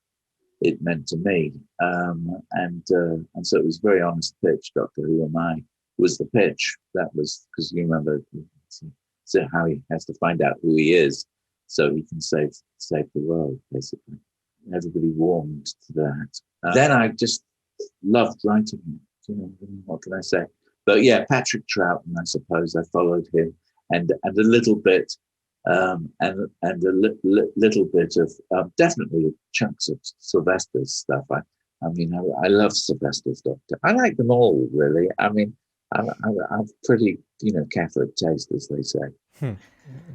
it meant to me, and so it was a very honest pitch. Doctor Who Am I was the pitch. That was because you remember, so how he has to find out who he is so he can save the world, basically. Everybody warmed to that. Then I just loved writing it. what can I say? But yeah, Patrick Troughton, I suppose I followed him, and a little bit, little bit of definitely chunks of Sylvester's stuff. I love Sylvester's Doctor. I like them all, really. I mean, I'm pretty, Catholic taste, as they say.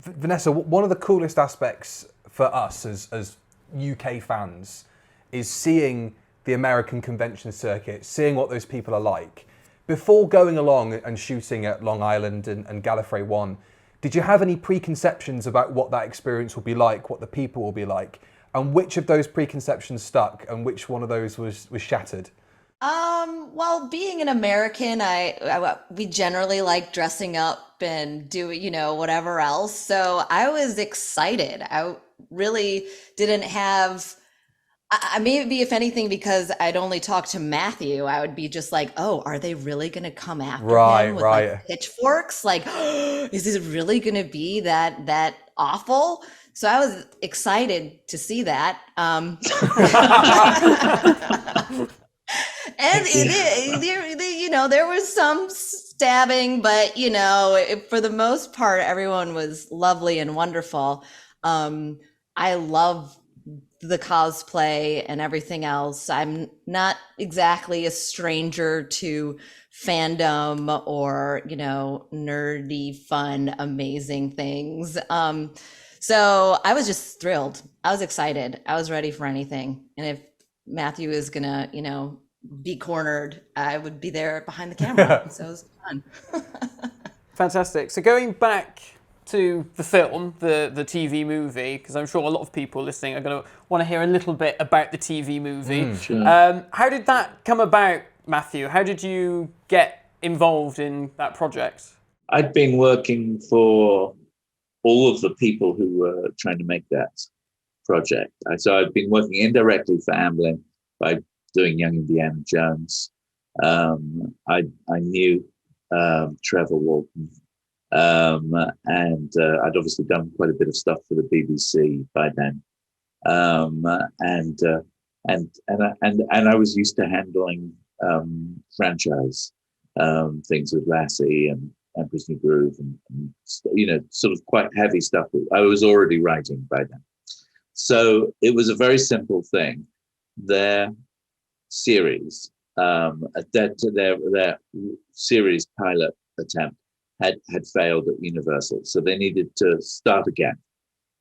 Vanessa, one of the coolest aspects for us as UK fans is seeing the American convention circuit, seeing what those people are like. Before going along and shooting at Long Island and Gallifrey 1, did you have any preconceptions about what that experience will be like, what the people will be like? And which of those preconceptions stuck and which one of those was shattered?
Well, being an American, we generally like dressing up and do, whatever else. So I was excited. I really didn't have, maybe if anything, because I'd only talked to Matthew, I would be just like, oh, are they really going to come after him with like pitchforks? Like, is it really going to be that awful? So I was excited to see that. And there was some stabbing, but for the most part, everyone was lovely and wonderful. I love the cosplay and everything else. I'm not exactly a stranger to fandom or, nerdy, fun, amazing things. So I was just thrilled. I was excited. I was ready for anything. And if Matthew is gonna, be cornered, I would be there behind the camera. So it was fun.
Fantastic. So going back to the film, the TV movie, because I'm sure a lot of people listening are going to want to hear a little bit about the TV movie.
Sure.
How did that come about, Matthew? How did you get involved in that project?
I'd been working for all of the people who were trying to make that project. So I'd been working indirectly for Amblin by doing Young Indiana Jones. I knew Trevor Walton, and I'd obviously done quite a bit of stuff for the BBC by then, and I was used to handling franchise things with Lassie and Emperor's New Groove and sort of quite heavy stuff that I was already writing by then. So it was a very simple thing. Their series, their series pilot attempt had failed at Universal, so they needed to start again.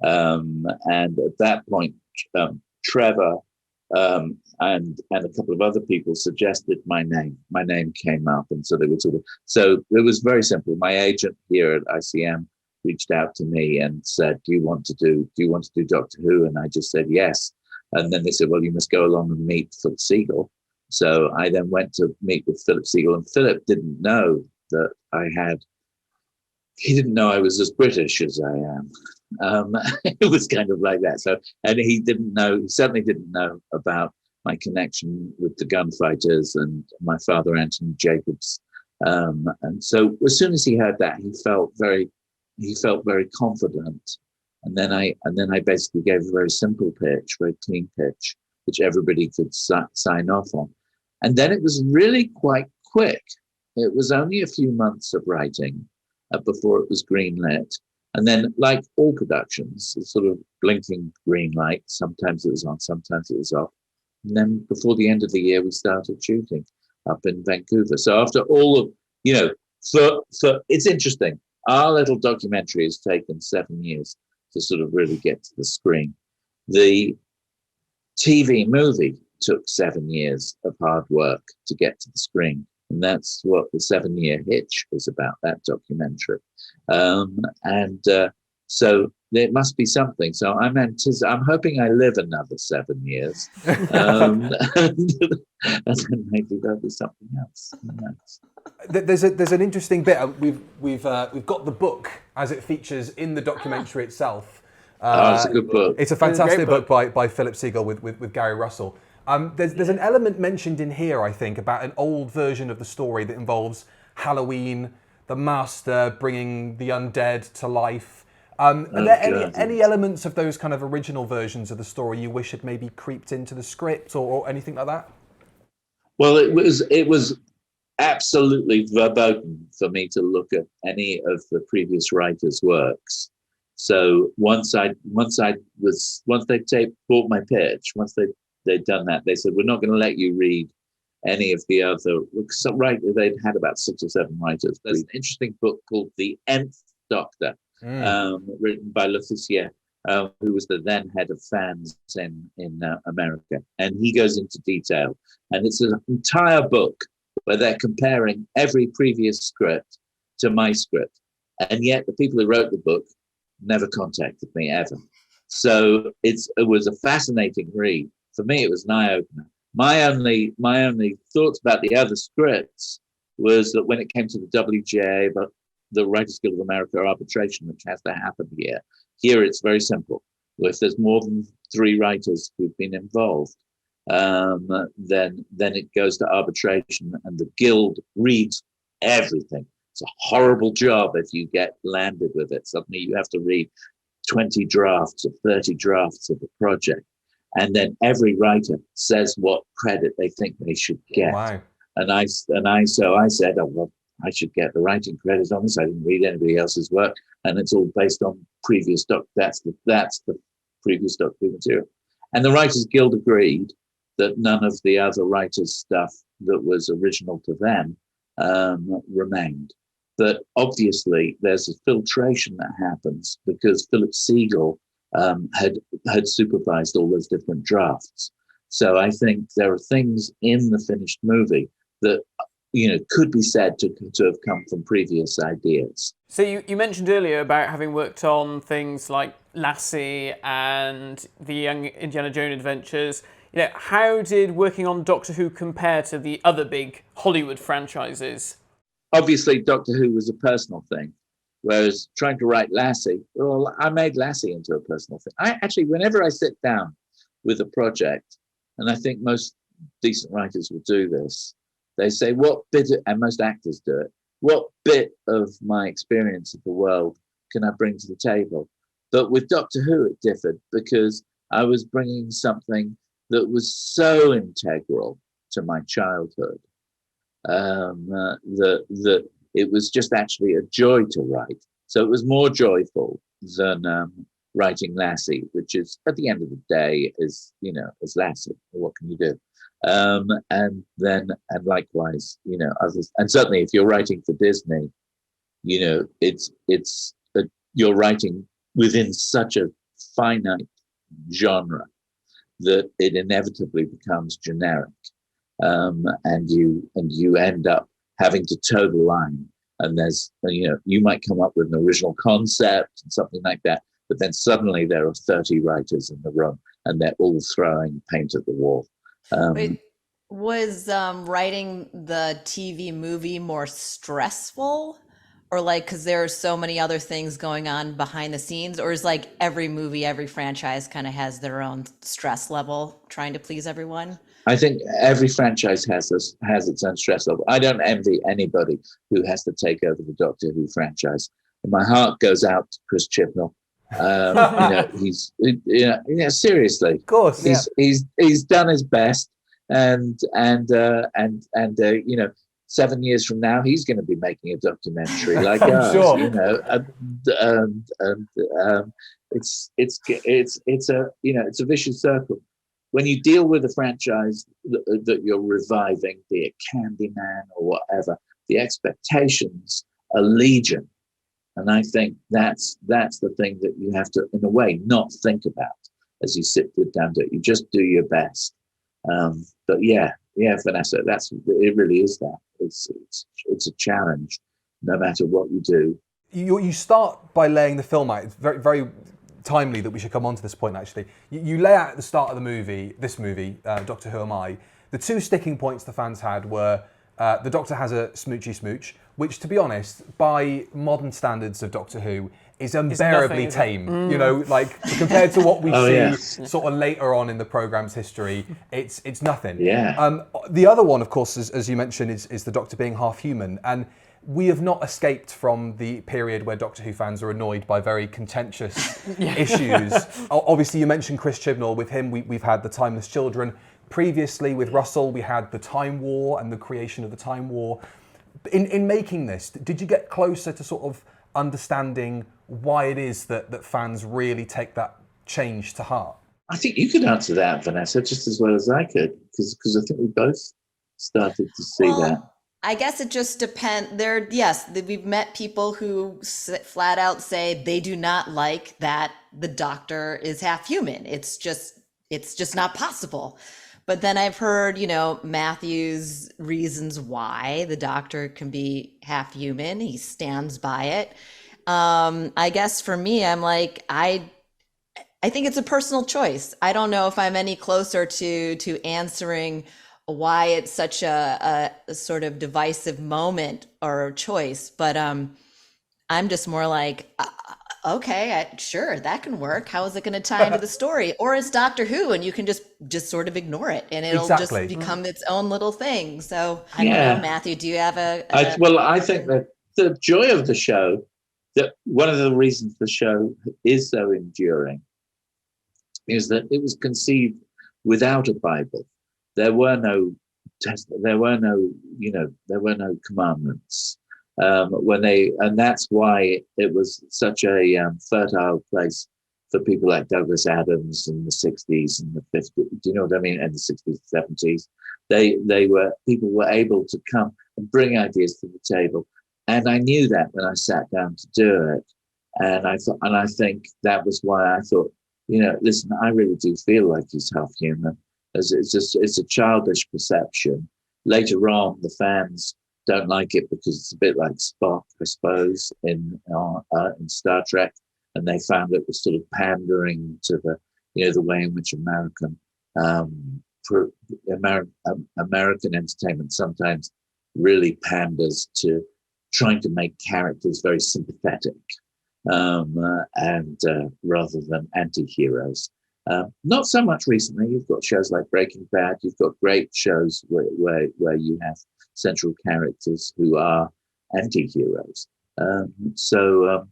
And at that point, Trevor and a couple of other people suggested my name. My name came up, and so they were so it was very simple. My agent here at ICM reached out to me and said, "Do you want to do Doctor Who?" And I just said yes. And then they said, "Well, you must go along and meet Philip Segal." So I then went to meet with Philip Segal, and Philip didn't know that he didn't know I was as British as I am. It was kind of like that. So, and he certainly didn't know about my connection with the gunfighters and my father, Anthony Jacobs. And so as soon as he heard that, he felt very confident. And then I basically gave a very simple pitch, very clean pitch, which everybody could sign off on. And then it was really quite quick. It was only a few months of writing before it was greenlit. And then, like all productions, it's sort of blinking green light. Sometimes it was on, sometimes it was off. And then before the end of the year, we started shooting up in Vancouver. So after all of, so it's interesting. Our little documentary has taken 7 years to sort of really get to the screen. The TV movie took 7 years of hard work to get to the screen. And that's what the 7-year hitch is about, that documentary. So there must be something. So I'm hoping I live another 7 years. And then maybe there'll be something else.
There's an interesting bit. We've got the book as it features in the documentary itself.
It's a good book.
It's a fantastic book by Philip Segal with Gary Russell. There's an element mentioned in here, I think, about an old version of the story that involves Halloween, the Master bringing the undead to life. Are there any elements of those kind of original versions of the story you wish had maybe creeped into the script or anything like that?
Well, it was absolutely verboten for me to look at any of the previous writers' works. So once they bought my pitch, once they'd done that, they said, we're not going to let you read any of the other. So, right, they'd had about 6 or 7 writers. There's an interesting book called The Nth Doctor, written by Letitia, who was the then head of fans in America, and he goes into detail, and it's an entire book where they're comparing every previous script to my script, and yet the people who wrote the book never contacted me ever. So it was a fascinating read. For me, it was an eye-opener. My only thoughts about the other scripts was that when it came to the WGA, but the Writers Guild of America arbitration, which has to happen here it's very simple. If there's more than 3 writers who've been involved, then it goes to arbitration, and the guild reads everything. It's a horrible job if you get landed with it. Suddenly you have to read 20 drafts or 30 drafts of the project. And then every writer says what credit they think they should get.
Wow.
And I said, oh, well, I should get the writing credit on this. I didn't read anybody else's work. And it's all based on previous Doctor. That's the previous Doctor material. And the Writers Guild agreed that none of the other writers' stuff that was original to them remained. But obviously there's a filtration that happens because Philip Siegel had supervised all those different drafts. So I think there are things in the finished movie that could be said to have come from previous ideas.
So you mentioned earlier about having worked on things like Lassie and the Young Indiana Jones Adventures. How did working on Doctor Who compare to the other big Hollywood franchises?
Obviously, Doctor Who was a personal thing, whereas trying to write Lassie, well, I made Lassie into a personal thing. I actually, whenever I sit down with a project, and I think most decent writers will do this, they say, and most actors do it, what bit of my experience of the world can I bring to the table? But with Doctor Who, it differed because I was bringing something that was so integral to my childhood that it was just actually a joy to write. So it was more joyful than writing Lassie, which is, at the end of the day, is Lassie. What can you do? And likewise, others. And certainly, if you're writing for Disney, you're writing within such a finite genre that it inevitably becomes generic, and you end up having to toe the line. And there's, you might come up with an original concept and something like that, but then suddenly there are 30 writers in the room, and they're all throwing paint at the wall.
Was writing the TV movie more stressful, or because there are so many other things going on behind the scenes, or is every movie, every franchise kind of has their own stress level trying to please everyone?
I think every franchise has its own stress level. I don't envy anybody who has to take over the Doctor Who franchise. And my heart goes out to Chris Chibnall. He's seriously,
of course,
he's done his best. And 7 years from now, he's going to be making a documentary like us.
Sure.
It's a vicious circle. When you deal with a franchise that you're reviving, be it Candyman or whatever, the expectations are legion, and I think that's the thing that you have to, in a way, not think about as you sit down to it. You just do your best. But yeah, Vanessa, it really is that. It's a challenge, no matter what you do.
You start by laying the film out. It's very, very timely that we should come on to this point, actually. You lay out at the start of this movie, Doctor Who Am I, the 2 sticking points the fans had were the Doctor has a smoochy smooch, which, to be honest, by modern standards of Doctor Who, is unbearably tame. Compared to what we see sort of later on in the programme's history, it's nothing.
Yeah.
The other one, of course, as you mentioned, is the Doctor being half human. And we have not escaped from the period where Doctor Who fans are annoyed by very contentious issues. Obviously, you mentioned Chris Chibnall. With him, we've had The Timeless Children. previously with Russell, we had the Time War and the creation of the Time War. In making this, did you get closer to sort of understanding why it is that fans really take that change to heart?
I think you could answer that, Vanessa, just as well as I could, because I think we both started to see that.
I guess it just depends. We've met people who flat out say they do not like that the Doctor is half human. It's just not possible. But then I've heard, Matthew's reasons why the Doctor can be half human. He stands by it. I guess for me, I'm like, I think it's a personal choice. I don't know if I'm any closer to answering why it's such a sort of divisive moment or choice, but I'm just more like, okay, sure, that can work. How is it going to tie into the story? Or it's Doctor Who, and you can just sort of ignore it, and it'll just become its own little thing. So I don't know, Matthew, do you have
Well, I think that the joy of the show, that one of the reasons the show is so enduring, is that it was conceived without a Bible. There were no commandments and that's why it was such a fertile place for people like Douglas Adams in the 60s and the 50s. Do you know what I mean? And the 60s, 70s, people were able to come and bring ideas to the table, and I knew that when I sat down to do it, and I think that was why I thought, listen, I really do feel like he's half human. It's a childish perception. Later on, the fans don't like it because it's a bit like Spock, I suppose, in Star Trek, and they found it was sort of pandering to the way in which American entertainment sometimes really panders to trying to make characters very sympathetic, and rather than anti-heroes. Not so much recently. You've got shows like Breaking Bad. You've got great shows where you have central characters who are anti-heroes. So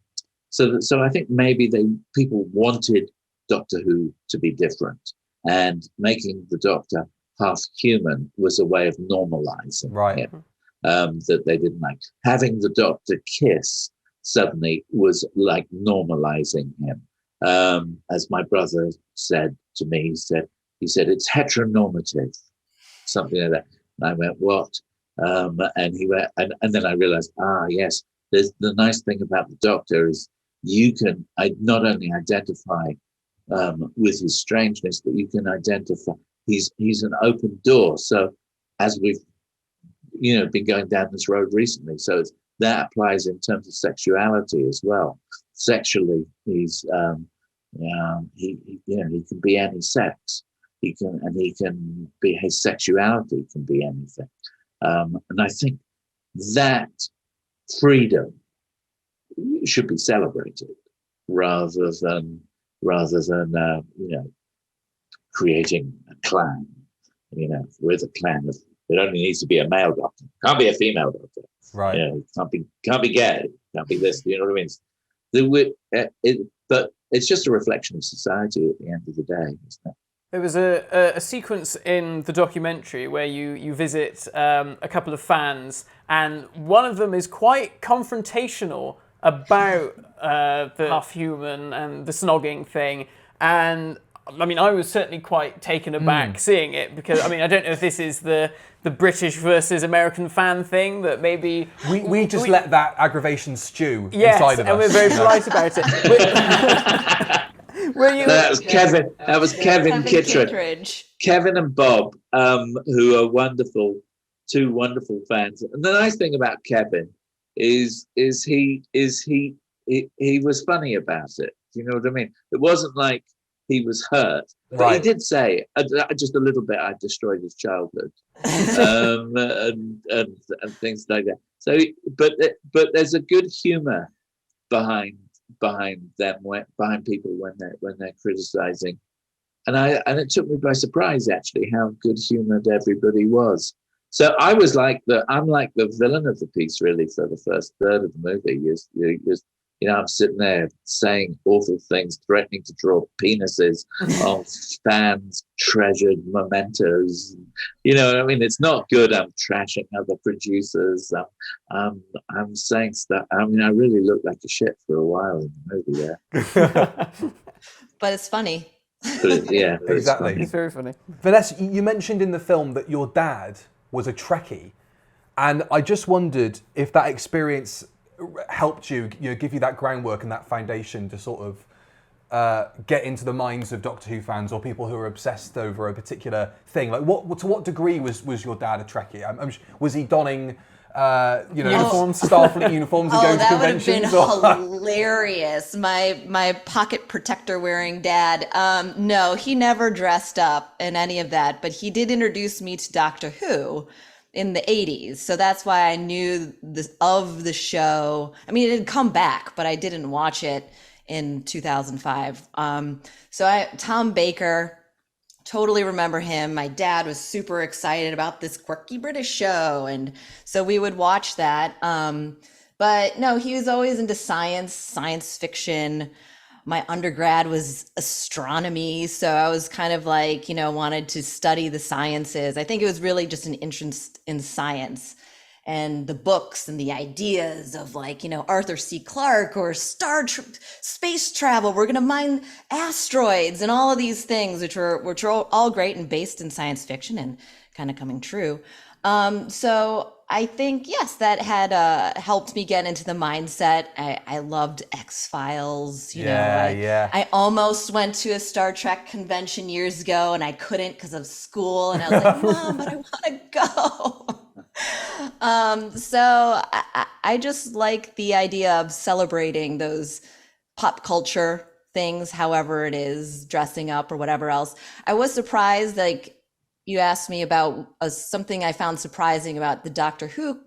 I think maybe people wanted Doctor Who to be different, and making the Doctor half human was a way of normalizing him. That they didn't like having the Doctor kiss. Suddenly was like normalizing him. As my brother said to me, he said it's heteronormative, something like that. And I went, what? And he went, and then I realized, yes, there's the nice thing about the Doctor is you can not only identify with his strangeness, but you can identify he's an open door. So as we've been going down this road recently, so that applies in terms of sexuality as well. Sexually, he can be any sex. He can be, his sexuality can be anything. And I think that freedom should be celebrated rather than creating a clan. With a clan of, it only needs to be a male Doctor. Can't be a female Doctor.
Right.
Can't be gay. Can't be this. You know what I mean? But it's just a reflection of society at the end of the day, isn't it?
There was a sequence in the documentary where you visit a couple of fans, and one of them is quite confrontational about the half-human and the snogging thing. And I mean, I was certainly quite taken aback seeing it, because I don't know if this is the British versus American fan thing, that maybe
we just let that aggravation stew inside of us.
And we're very polite about it.
That was Kevin Kittredge. Kevin and Bob, who are two wonderful fans. And the nice thing about Kevin is he was funny about it. Do you know what I mean? It wasn't like he was hurt, but he did say just a little bit, I destroyed his childhood, and things like that. So, but there's a good humor behind people when they're criticizing, and it took me by surprise actually how good humored everybody was. So I'm like the villain of the piece really for the first third of the movie. I'm sitting there saying awful things, threatening to draw penises of fans' treasured mementos. It's not good. I'm trashing other producers. I'm saying stuff. I really looked like a shit for a while in the movie there.
But it's funny.
Yeah,
exactly.
It's very funny.
Vanessa, you mentioned in the film that your dad was a Trekkie, and I just wondered if that experience helped you, give you that groundwork and that foundation to sort of get into the minds of Doctor Who fans or people who are obsessed over a particular thing. Like, to what degree was your dad a Trekkie? Was he donning
uniforms,
Starfleet uniforms, and going to conventions?
That would have been hilarious. My pocket protector wearing dad. No, he never dressed up in any of that, but he did introduce me to Doctor Who in the 80s. So that's why I knew of the show. I mean, it had come back, but I didn't watch it in 2005. Tom Baker, totally remember him. My dad was super excited about this quirky British show, and so we would watch that. But no, he was always into science fiction. My undergrad was astronomy, so I was kind of like, wanted to study the sciences. I think it was really just an interest in science and the books and the ideas of Arthur C. Clarke or space travel. We're going to mine asteroids and all of these things, which are all great and based in science fiction and kind of coming true. So I think, yes, that had helped me get into the mindset. I loved X-Files. I almost went to a Star Trek convention years ago, and I couldn't because of school. And I was like, Mom, but I want to go. So I just like the idea of celebrating those pop culture things, however it is, dressing up or whatever else. I was surprised, you asked me about something I found surprising about the Doctor Who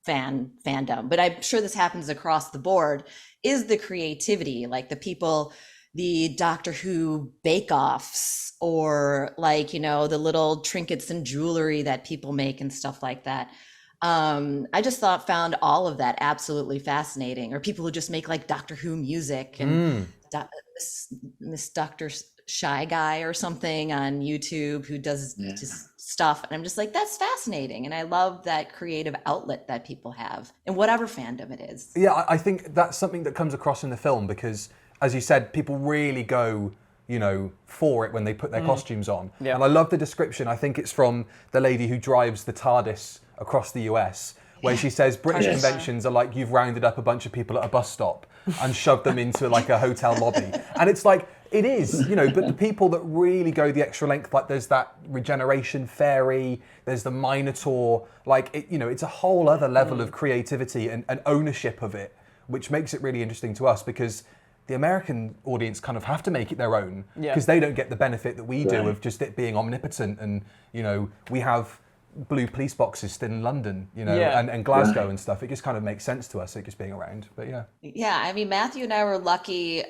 fandom, but I'm sure this happens across the board, is the creativity, like the people, the Doctor Who bake-offs, or the little trinkets and jewelry that people make and stuff like that. I just found all of that absolutely fascinating, or people who just make Doctor Who music and Miss Doctor Shy Guy or something on YouTube who does just stuff, and I'm just like, that's fascinating, and I love that creative outlet that people have in whatever fandom it is.
Yeah, I think that's something that comes across in the film because, as you said, people really go for it when they put their costumes on. And I love the description. I think it's from the lady who drives the TARDIS across the US, where she says British conventions are like you've rounded up a bunch of people at a bus stop and shoved them into a hotel lobby. And it's like, it is, but the people that really go the extra length, there's that regeneration fairy, there's the Minotaur, it's a whole other level of creativity and ownership of it, which makes it really interesting to us because the American audience kind of have to make it their own because they don't get the benefit that we do of just it being omnipotent. And, we have blue police boxes still in London, and Glasgow and stuff. It just kind of makes sense to us, it just being around. But
yeah, I mean, Matthew and I were lucky.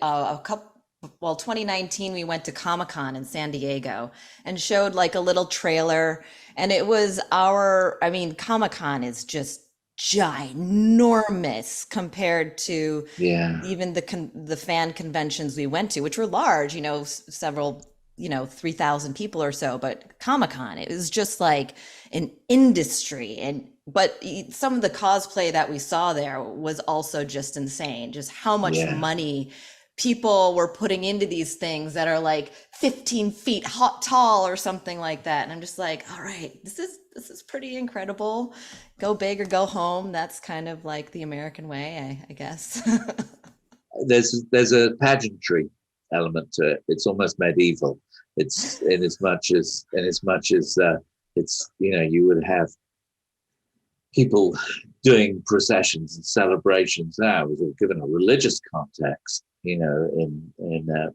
2019 we went to Comic-Con in San Diego and showed a little trailer, and it was Comic-Con is just ginormous compared to even the fan conventions we went to, which were large, several 3,000 people or so, but Comic-Con, it was just an industry. But some of the cosplay that we saw there was also just insane, just how much money people were putting into these things that are 15 feet tall or something like that. And I'm just like, all right, this is pretty incredible. Go big or go home. That's kind of the American way, I guess.
There's a pageantry element to it. It's almost medieval. It's in as much as it's, you would have people doing processions and celebrations now. It was given a religious context, in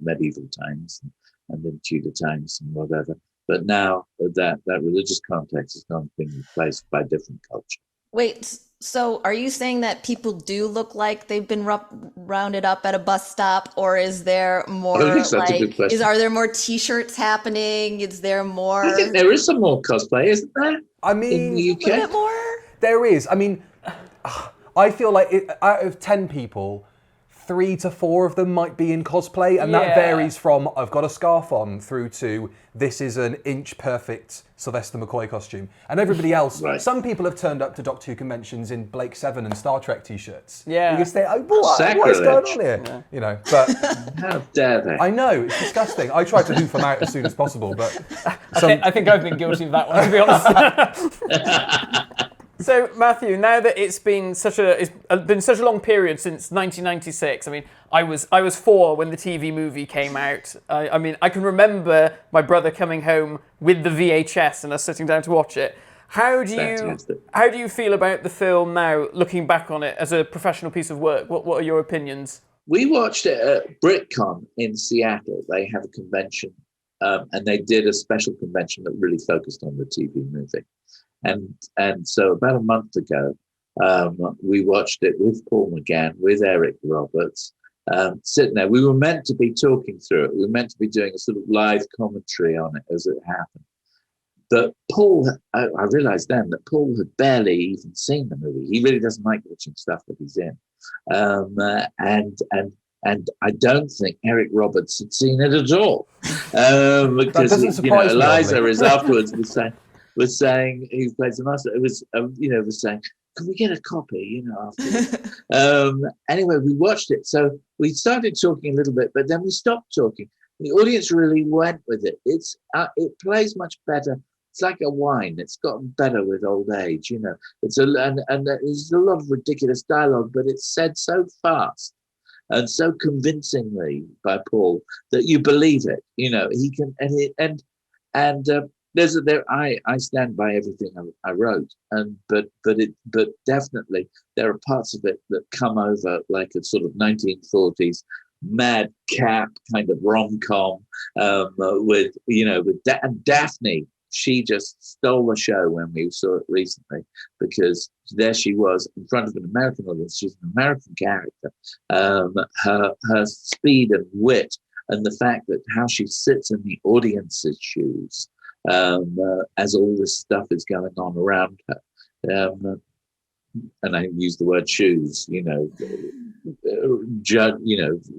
medieval times and in Tudor times and whatever. But now that religious context has been replaced by different culture.
Wait, so are you saying that people do look like they've been rounded up at a bus stop, or is there more
I think that's a good question.
Are there more t-shirts happening? Is there more?
I think there is some more cosplay, isn't there?
I mean,
in the UK?
A bit more?
There is. I mean, I feel out of 10 people, 3 to 4 of them might be in cosplay, and that
Yeah.
varies from I've got a scarf on through to this is an inch perfect Sylvester McCoy costume. And everybody else,
Right.
some people have turned up to Doctor Who conventions in Blake 7 and Star Trek t-shirts.
Yeah.
You can say, oh, what is going on here?
Yeah.
You know, but
How dare they?
I know, it's disgusting. I try to hoof them out as soon as possible, but
I think I've been guilty of that one, to be honest. So Matthew, now that it's been such a long period since 1996. I mean, I was 4 when the TV movie came out. I mean, I can remember my brother coming home with the VHS and us sitting down to watch it. How do you feel about the film now, looking back on it as a professional piece of work? What are your opinions?
We watched it at BritCon in Seattle. They have a convention, and they did a special convention that really focused on the TV movie. And so about a month ago, we watched it with Paul McGann, with Eric Roberts, sitting there. We were meant to be talking through it. We were meant to be doing a sort of live commentary on it as it happened. But Paul, I realised then that Paul had barely even seen the movie. He really doesn't like watching stuff that he's in. And I don't think Eric Roberts had seen it at all. Because Eliza is afterwards was saying he plays the master. It was was saying, can we get a copy? Afterwards. Anyway, we watched it. So we started talking a little bit, but then we stopped talking. The audience really went with it. It plays much better. It's like a wine. It's gotten better with old age. And there's a lot of ridiculous dialogue, but it's said so fast and so convincingly by Paul that you believe it. He can, I stand by everything I wrote, but definitely there are parts of it that come over like a sort of 1940s madcap kind of rom-com with Daphne. She just stole the show when we saw it recently, because there she was in front of an American audience. She's an American character. Her speed and wit, and the fact that how she sits in the audience's shoes as all this stuff is going on around her. And I use the word shoes,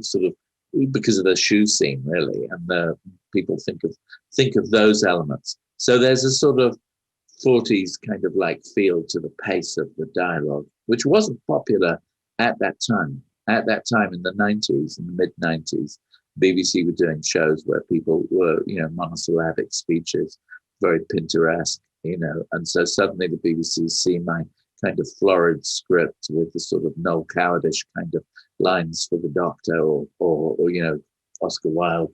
sort of because of the shoe scene, really, and people think of those elements. So there's a sort of 40s kind of like feel to the pace of the dialogue, which wasn't popular at that time. At that time in the 90s, in the mid 90s, BBC were doing shows where people were, monosyllabic speeches, very Pinteresque, and so suddenly the BBC see my kind of florid script with the sort of Noel Cowardish kind of lines for the Doctor, or Oscar Wilde,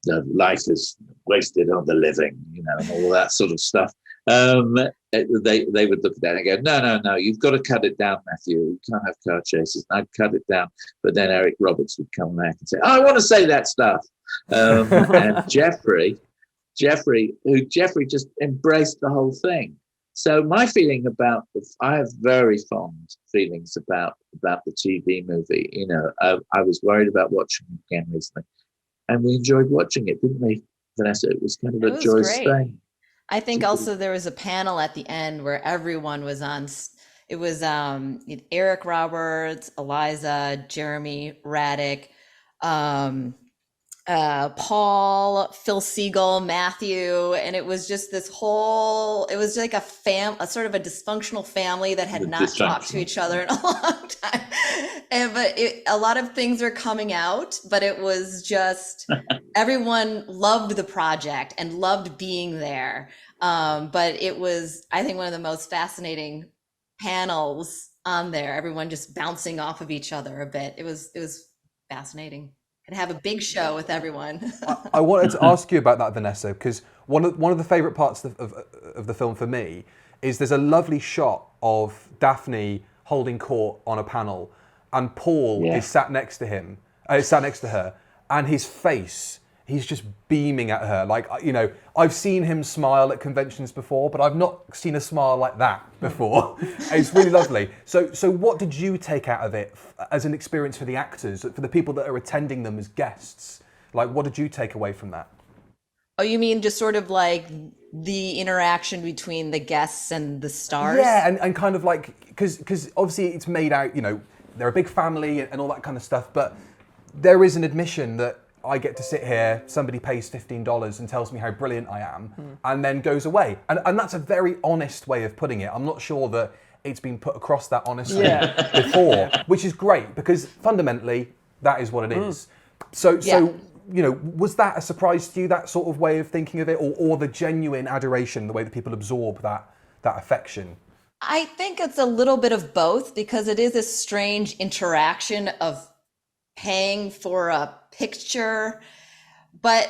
the life is wasted on the living, and all that sort of stuff. They would look at that and go, no, you've got to cut it down, Matthew. You can't have car chases. And I'd cut it down. But then Eric Roberts would come back and say, I want to say that stuff. And Jeffrey just embraced the whole thing. So my feeling I have very fond feelings about the TV movie. I was worried about watching it again recently, and we enjoyed watching it, didn't we, Vanessa? It was kind of a joyous thing.
I think also there was a panel at the end where everyone was on. It was Eric Roberts, Eliza, Jeremy Raddick, Paul, Phil Siegel, Matthew, and it was just this whole. It was like a sort of a dysfunctional family that had not talked to each other in a long time. But a lot of things are coming out, but it was just everyone loved the project and loved being there. But it was, I think, one of the most fascinating panels on there. Everyone just bouncing off of each other a bit. It was fascinating. And have a big show with everyone.
I wanted to ask you about that, Vanessa, because one of the favourite parts of the film for me is there's a lovely shot of Daphne holding court on a panel, and Paul is sat next to her, and his face, he's just beaming at her. Like, I've seen him smile at conventions before, but I've not seen a smile like that before. It's really lovely. So what did you take out of it as an experience for the actors, for the people that are attending them as guests? Like, what did you take away from that?
Oh, you mean just sort of like the interaction between the guests and the stars?
Yeah, and kind of like, because obviously it's made out, they're a big family and all that kind of stuff, but there is an admission that I get to sit here, somebody pays $15 and tells me how brilliant I am, and then goes away. And that's a very honest way of putting it. I'm not sure that it's been put across that honestly before, which is great, because fundamentally, that is what it is. So, you know, was that a surprise to you, that sort of way of thinking of it, or the genuine adoration, the way that people absorb that affection?
I think it's a little bit of both, because it is a strange interaction of paying for a picture, but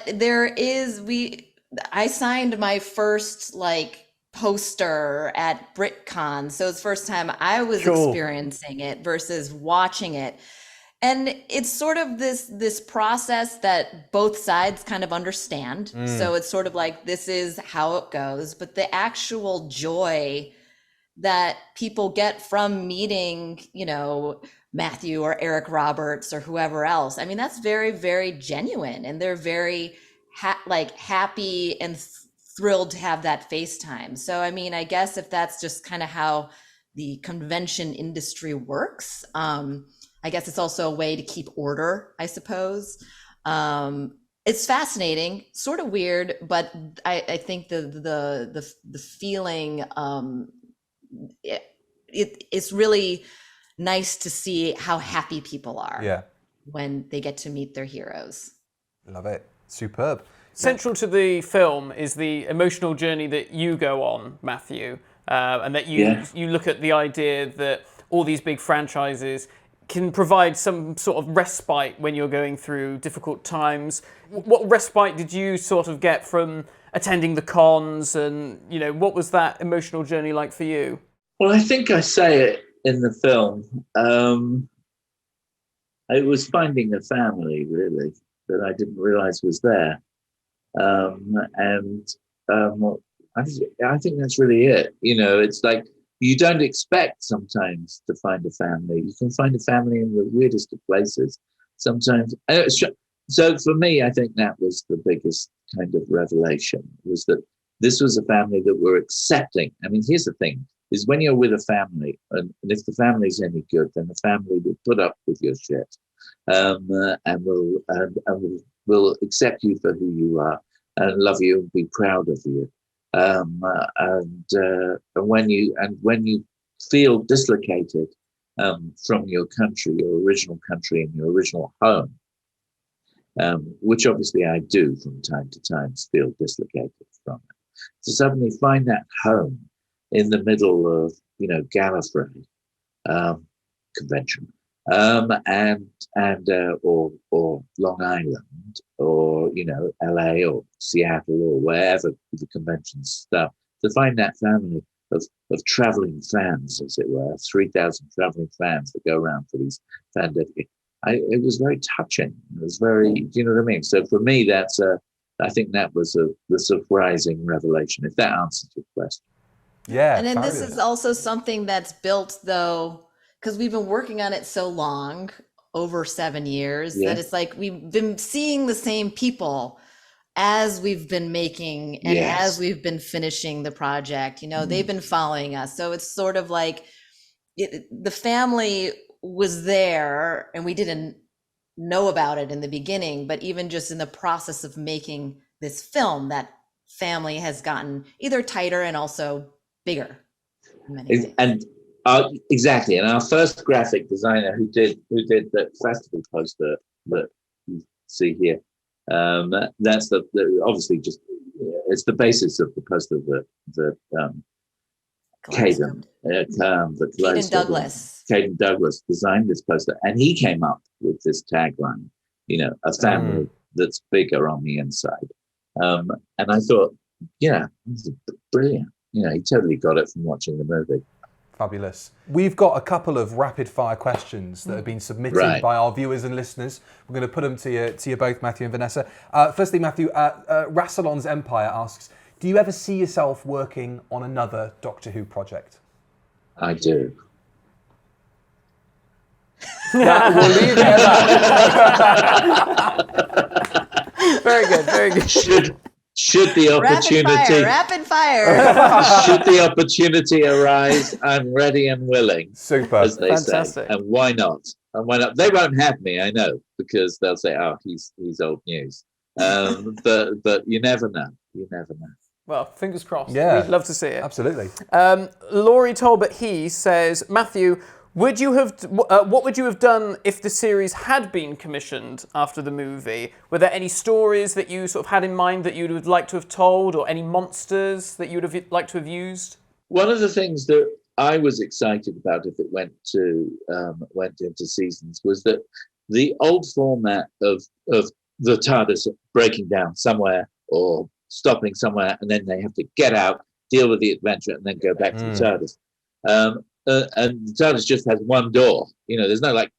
I signed my first like poster at BritCon, so it's the first time I was experiencing it versus watching it. And it's sort of this process that both sides kind of understand. So it's sort of like, this is how it goes, but the actual joy that people get from meeting, you know, Matthew or Eric Roberts or whoever else, I mean, that's very, very genuine, and they're very happy and thrilled to have that FaceTime. So, I mean, I guess if that's just kind of how the convention industry works, I guess it's also a way to keep order, I suppose. It's fascinating, sort of weird, but I think the feeling, it's really nice to see how happy people are when they get to meet their heroes.
Love it. Superb.
Central to the film is the emotional journey that you go on, Matthew, and that you look at the idea that all these big franchises can provide some sort of respite when you're going through difficult times. What respite did you sort of get from attending the cons, and, you know, what was that emotional journey like for you?
Well, I think I say it in the film. It was finding a family, really, that I didn't realize was there. I think that's really it. You know, it's like, you don't expect sometimes to find a family. You can find a family in the weirdest of places sometimes. So for me, I think that was the biggest kind of revelation, was that this was a family that were accepting. I mean, here's the thing, is when you're with a family, and if the family's any good, then the family will put up with your shit, and will accept you for who you are, and love you and be proud of you. And when you feel dislocated from your country, your original country and your original home, which obviously I do from time to time, feel dislocated from it, to suddenly find that home in the middle of, you know, Gallifrey convention, or Long Island, or, you know, LA or Seattle or wherever the convention stuff, to find that family of traveling fans, as it were, 3,000 traveling fans that go around for these fan dedications. It was very touching. It was very, do you know what I mean? So for me, I think that was the surprising revelation, if that answers your question.
Yeah.
And then
fabulous.
this is also something that's built, though, because we've been working on it so long, over 7 years, that it's like we've been seeing the same people as we've been making and as we've been finishing the project. You know, they've been following us. So it's sort of like the family was there, and we didn't know about it in the beginning, but even just in the process of making this film, that family has gotten either tighter and also bigger.
And exactly. And our first graphic designer who did the festival poster that you see here, that's the obviously just, it's the basis of the poster that Caden Douglas designed this poster, and he came up with this tagline, you know, a family that's bigger on the inside. And I thought, yeah, this is brilliant. You know, he totally got it from watching the movie.
Fabulous. We've got a couple of rapid fire questions that have been submitted by our viewers and listeners. We're going to put them to you both, Matthew and Vanessa. Firstly, Matthew, Rassilon's Empire asks, do you ever see yourself working on another Doctor Who project?
I do.
We'll leave it at that.
Very good, very good.
should the opportunity
Rapid fire.
should the opportunity arise, I'm ready and willing.
Super.
As they
Fantastic.
say. And why not? And why not? They won't have me, I know, because they'll say, "Oh, he's old news." But you never know. You never know.
Well, fingers crossed.
Yeah.
We'd love to see it.
Absolutely.
Laurie Talbot he says, Matthew, what would you have done if the series had been commissioned after the movie? Were there any stories that you sort of had in mind that you would like to have told, or any monsters that you would have liked to have used?
One of the things that I was excited about if it went into seasons was that the old format of the TARDIS breaking down somewhere or stopping somewhere, and then they have to get out, deal with the adventure, and then go back to the TARDIS. And the TARDIS just has one door. There's no back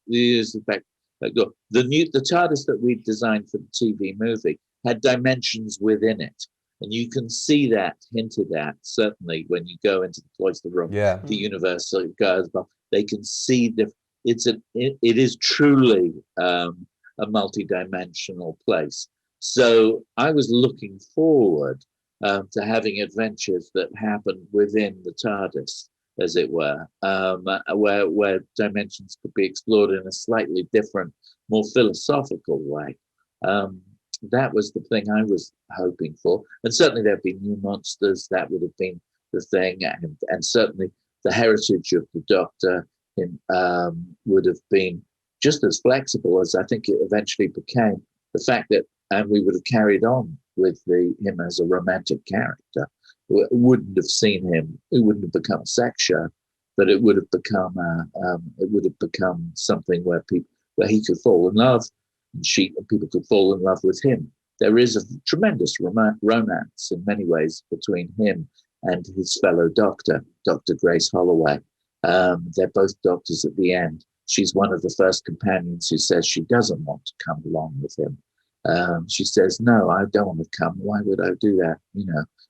door. The TARDIS that we designed for the TV movie had dimensions within it, and you can see that hinted at certainly when you go into the cloister room.
Yeah.
The Universal goes, but they can see it is truly a multi-dimensional place. So I was looking forward to having adventures that happen within the TARDIS, as it were, where dimensions could be explored in a slightly different, more philosophical way. That was the thing I was hoping for. And certainly there'd be new monsters. That would have been the thing. And certainly the heritage of the Doctor would have been just as flexible as I think it eventually became. The fact that, and we would have carried on with him as a romantic character. Wouldn't have seen him. It wouldn't have become a sex show, but it would have become something where he could fall in love, and people could fall in love with him. There is a tremendous romance in many ways between him and his fellow Doctor, Dr. Grace Holloway. They're both doctors at the end. She's one of the first companions who says she doesn't want to come along with him. She says, "No, I don't want to come. Why would I do that?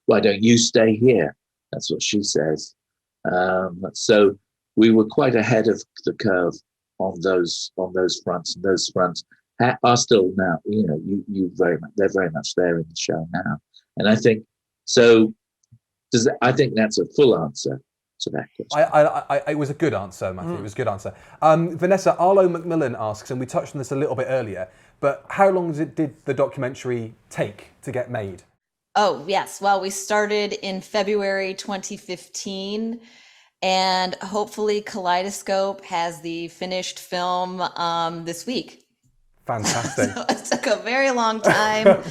Why don't you stay here?" That's what she says. So we were quite ahead of the curve on those fronts, and those fronts are still now. They're very much there in the show now, and I think so. I think that's a full answer to that question.
It was a good answer, Matthew. It was a good answer. Vanessa, Arlo McMillan asks, and we touched on this a little bit earlier, but how long did the documentary take to get made?
Oh, yes. Well, we started in February 2015, and hopefully Kaleidoscope has the finished film this week.
Fantastic.
So it took a very long time.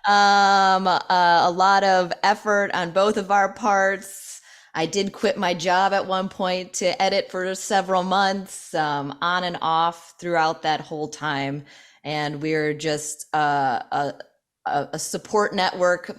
A lot of effort on both of our parts. I did quit my job at one point to edit for several months, on and off throughout that whole time. And we're just a support network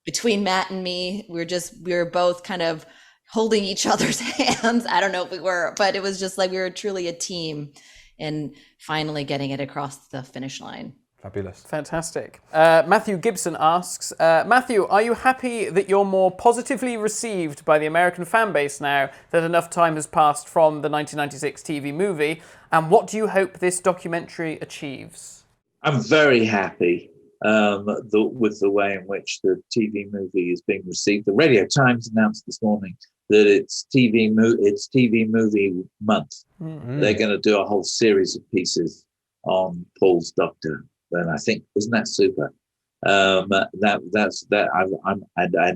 between Matt and me. We were both kind of holding each other's hands. I don't know if we were, but it was just like we were truly a team and finally getting it across the finish line.
Fabulous.
Fantastic. Matthew Gibson asks, Matthew, are you happy that you're more positively received by the American fan base now that enough time has passed from the 1996 TV movie? And what do you hope this documentary achieves?
I'm very happy with the way in which the TV movie is being received. The Radio Times announced this morning that it's TV movie month. Mm-hmm. They're going to do a whole series of pieces on Paul's Doctor. And I think, isn't that super? That's that. I'm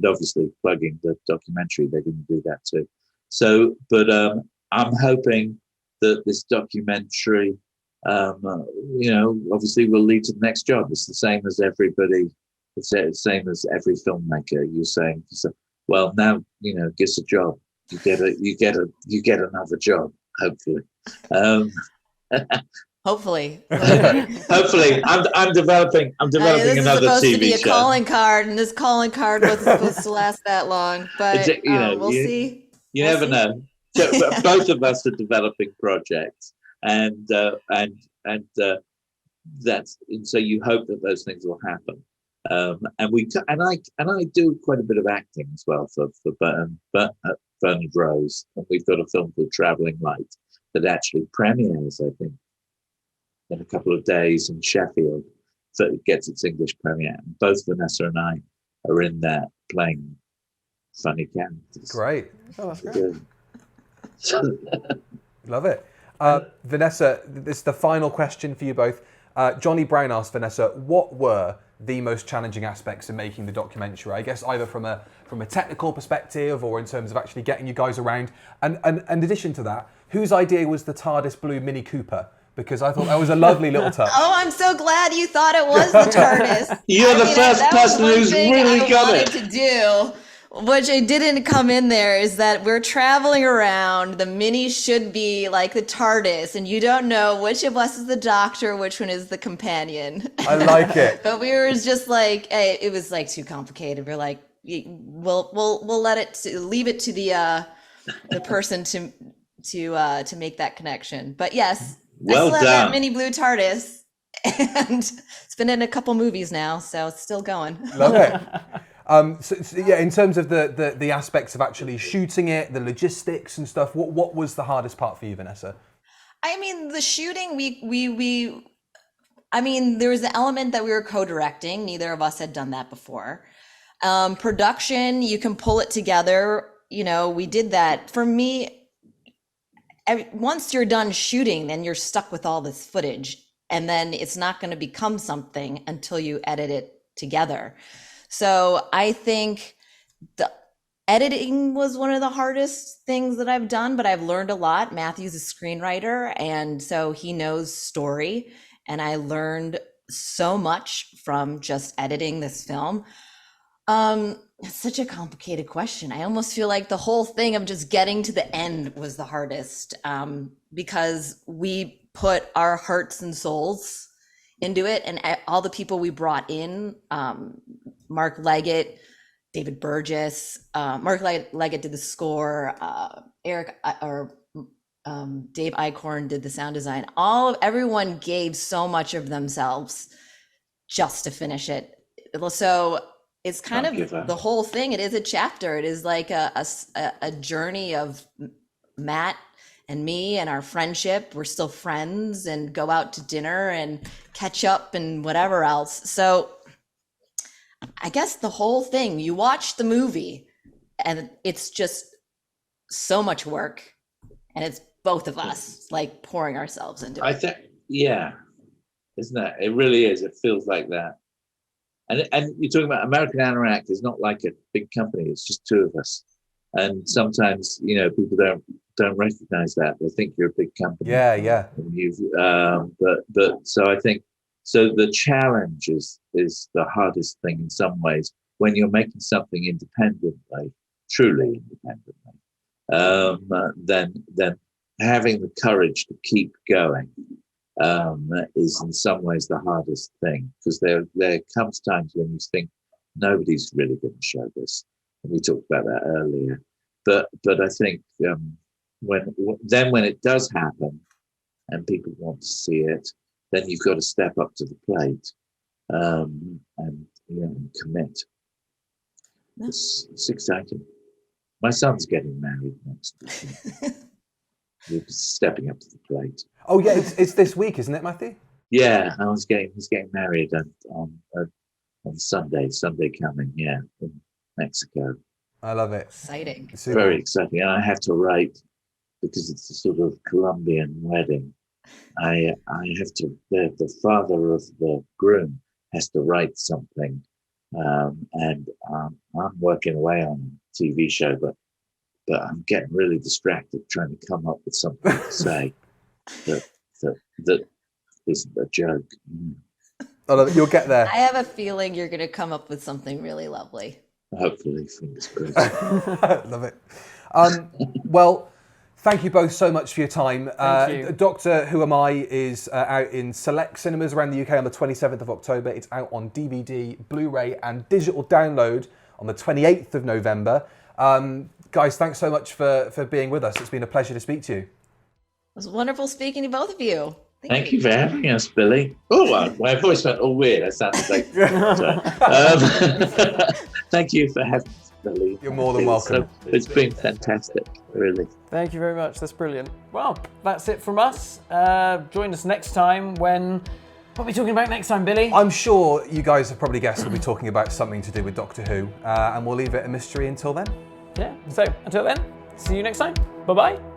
obviously plugging the documentary. They're going to do that too. So, but I'm hoping that this documentary, obviously will lead to the next job. It's the same as everybody. It's the same as every filmmaker. You're saying, well, now get a job. You get another job. Hopefully.
Hopefully.
Hopefully. I'm developing another TV show.
This is supposed to be a calling card, and this calling card wasn't supposed to last that long. But we'll see.
You never know. So, both of us are developing projects, and so you hope that those things will happen. And I do quite a bit of acting as well for Bernard Rose, and we've got a film called Travelling Light that actually premieres, I think, in a couple of days in Sheffield. So it gets its English premiere. And both Vanessa and I are in that playing funny characters.
Great.
Oh, that's great.
Love it. Vanessa, this is the final question for you both. Johnny Brown asked Vanessa, what were the most challenging aspects of making the documentary? I guess either from a technical perspective or in terms of actually getting you guys around. And in addition to that, whose idea was the TARDIS Blue Mini Cooper? Because I thought that was a lovely little touch.
Oh, I'm so glad you thought it was the TARDIS.
You're the first
that was
person
one
who's
thing
really
I
got
wanted
it.
to do, which I didn't come in there, is that we're traveling around. The Mini should be like the TARDIS, and you don't know which of us is the Doctor, which one is the companion.
I like it.
But we were just like, hey, it was like too complicated. We're like, we'll let it leave it to the person to make that connection. But yes,
Well
I still have
done.
that Mini Blue TARDIS, and it's been in a couple movies now, so it's still going.
Love it. So yeah, in terms of the aspects of actually shooting it, the logistics and stuff, what was the hardest part for you, Vanessa?
I mean, the shooting, I mean, there was the element that we were co-directing. Neither of us had done that before. Production, you can pull it together. You know, we did that. For me, once you're done shooting, then you're stuck with all this footage, and then it's not going to become something until you edit it together. So I think the editing was one of the hardest things that I've done, but I've learned a lot. Matthew's a screenwriter, and so he knows story, and I learned so much from just editing this film. It's such a complicated question. I almost feel like the whole thing of just getting to the end was the hardest, because we put our hearts and souls into it, and all the people we brought in, Mark Leggett, David Burgess, Mark Leggett did the score, Dave Eichhorn did the sound design. Everyone gave so much of themselves just to finish it. So it's kind of the whole thing. It is a chapter. It is like a journey of Matt and me and our friendship. We're still friends and go out to dinner and catch up and whatever else. So I guess the whole thing, you watch the movie and it's just so much work, and it's both of us like pouring ourselves into it.
I think, yeah, isn't that? It really is. It feels like that. And you're talking about American Anorak is not like a big company. It's just two of us. And sometimes, you know, people don't recognize that. They think you're a big company.
Yeah.
And you've, but so I think, so the challenge is the hardest thing in some ways when you're making something independently, truly independently. Then having the courage to keep going is in some ways the hardest thing, because there comes times when you think nobody's really going to show this, and we talked about that earlier. But I think when it does happen and people want to see it, then you've got to step up to the plate and commit. It's exciting. My son's getting married next week. He's stepping up to the plate.
Oh yeah, it's this week, isn't it, Matthew?
Yeah, he's getting married on Sunday coming. Yeah, in Mexico.
I love it.
Exciting.
Super.
Very exciting. And I have to write, because it's a sort of Colombian wedding. I have to. The father of the groom has to write something, and I'm working away on a TV show, but I'm getting really distracted trying to come up with something to say that isn't a joke.
Oh, you'll get there.
I have a feeling you're going to come up with something really lovely.
Hopefully, fingers crossed.
Love it. Well, thank you both so much for your time.
Thank you.
Doctor Who Am I is out in select cinemas around the UK on the 27th of October. It's out on DVD, Blu-ray and digital download on the 28th of November. Guys, thanks so much for being with us. It's been a pleasure to speak to you.
It was wonderful speaking to both of you.
Thank you for having us, Billy. Oh, my voice went all weird. I sounded like... Thank you for having us, Billy.
You're more than welcome.
It's been fantastic, really.
Thank you very much. That's brilliant. Well, that's it from us. Join us next time when What are we talking about next time, Billy?
I'm sure you guys have probably guessed we'll be talking about something to do with Doctor Who, and we'll leave it a mystery until then.
Yeah, so until then, see you next time. Bye-bye.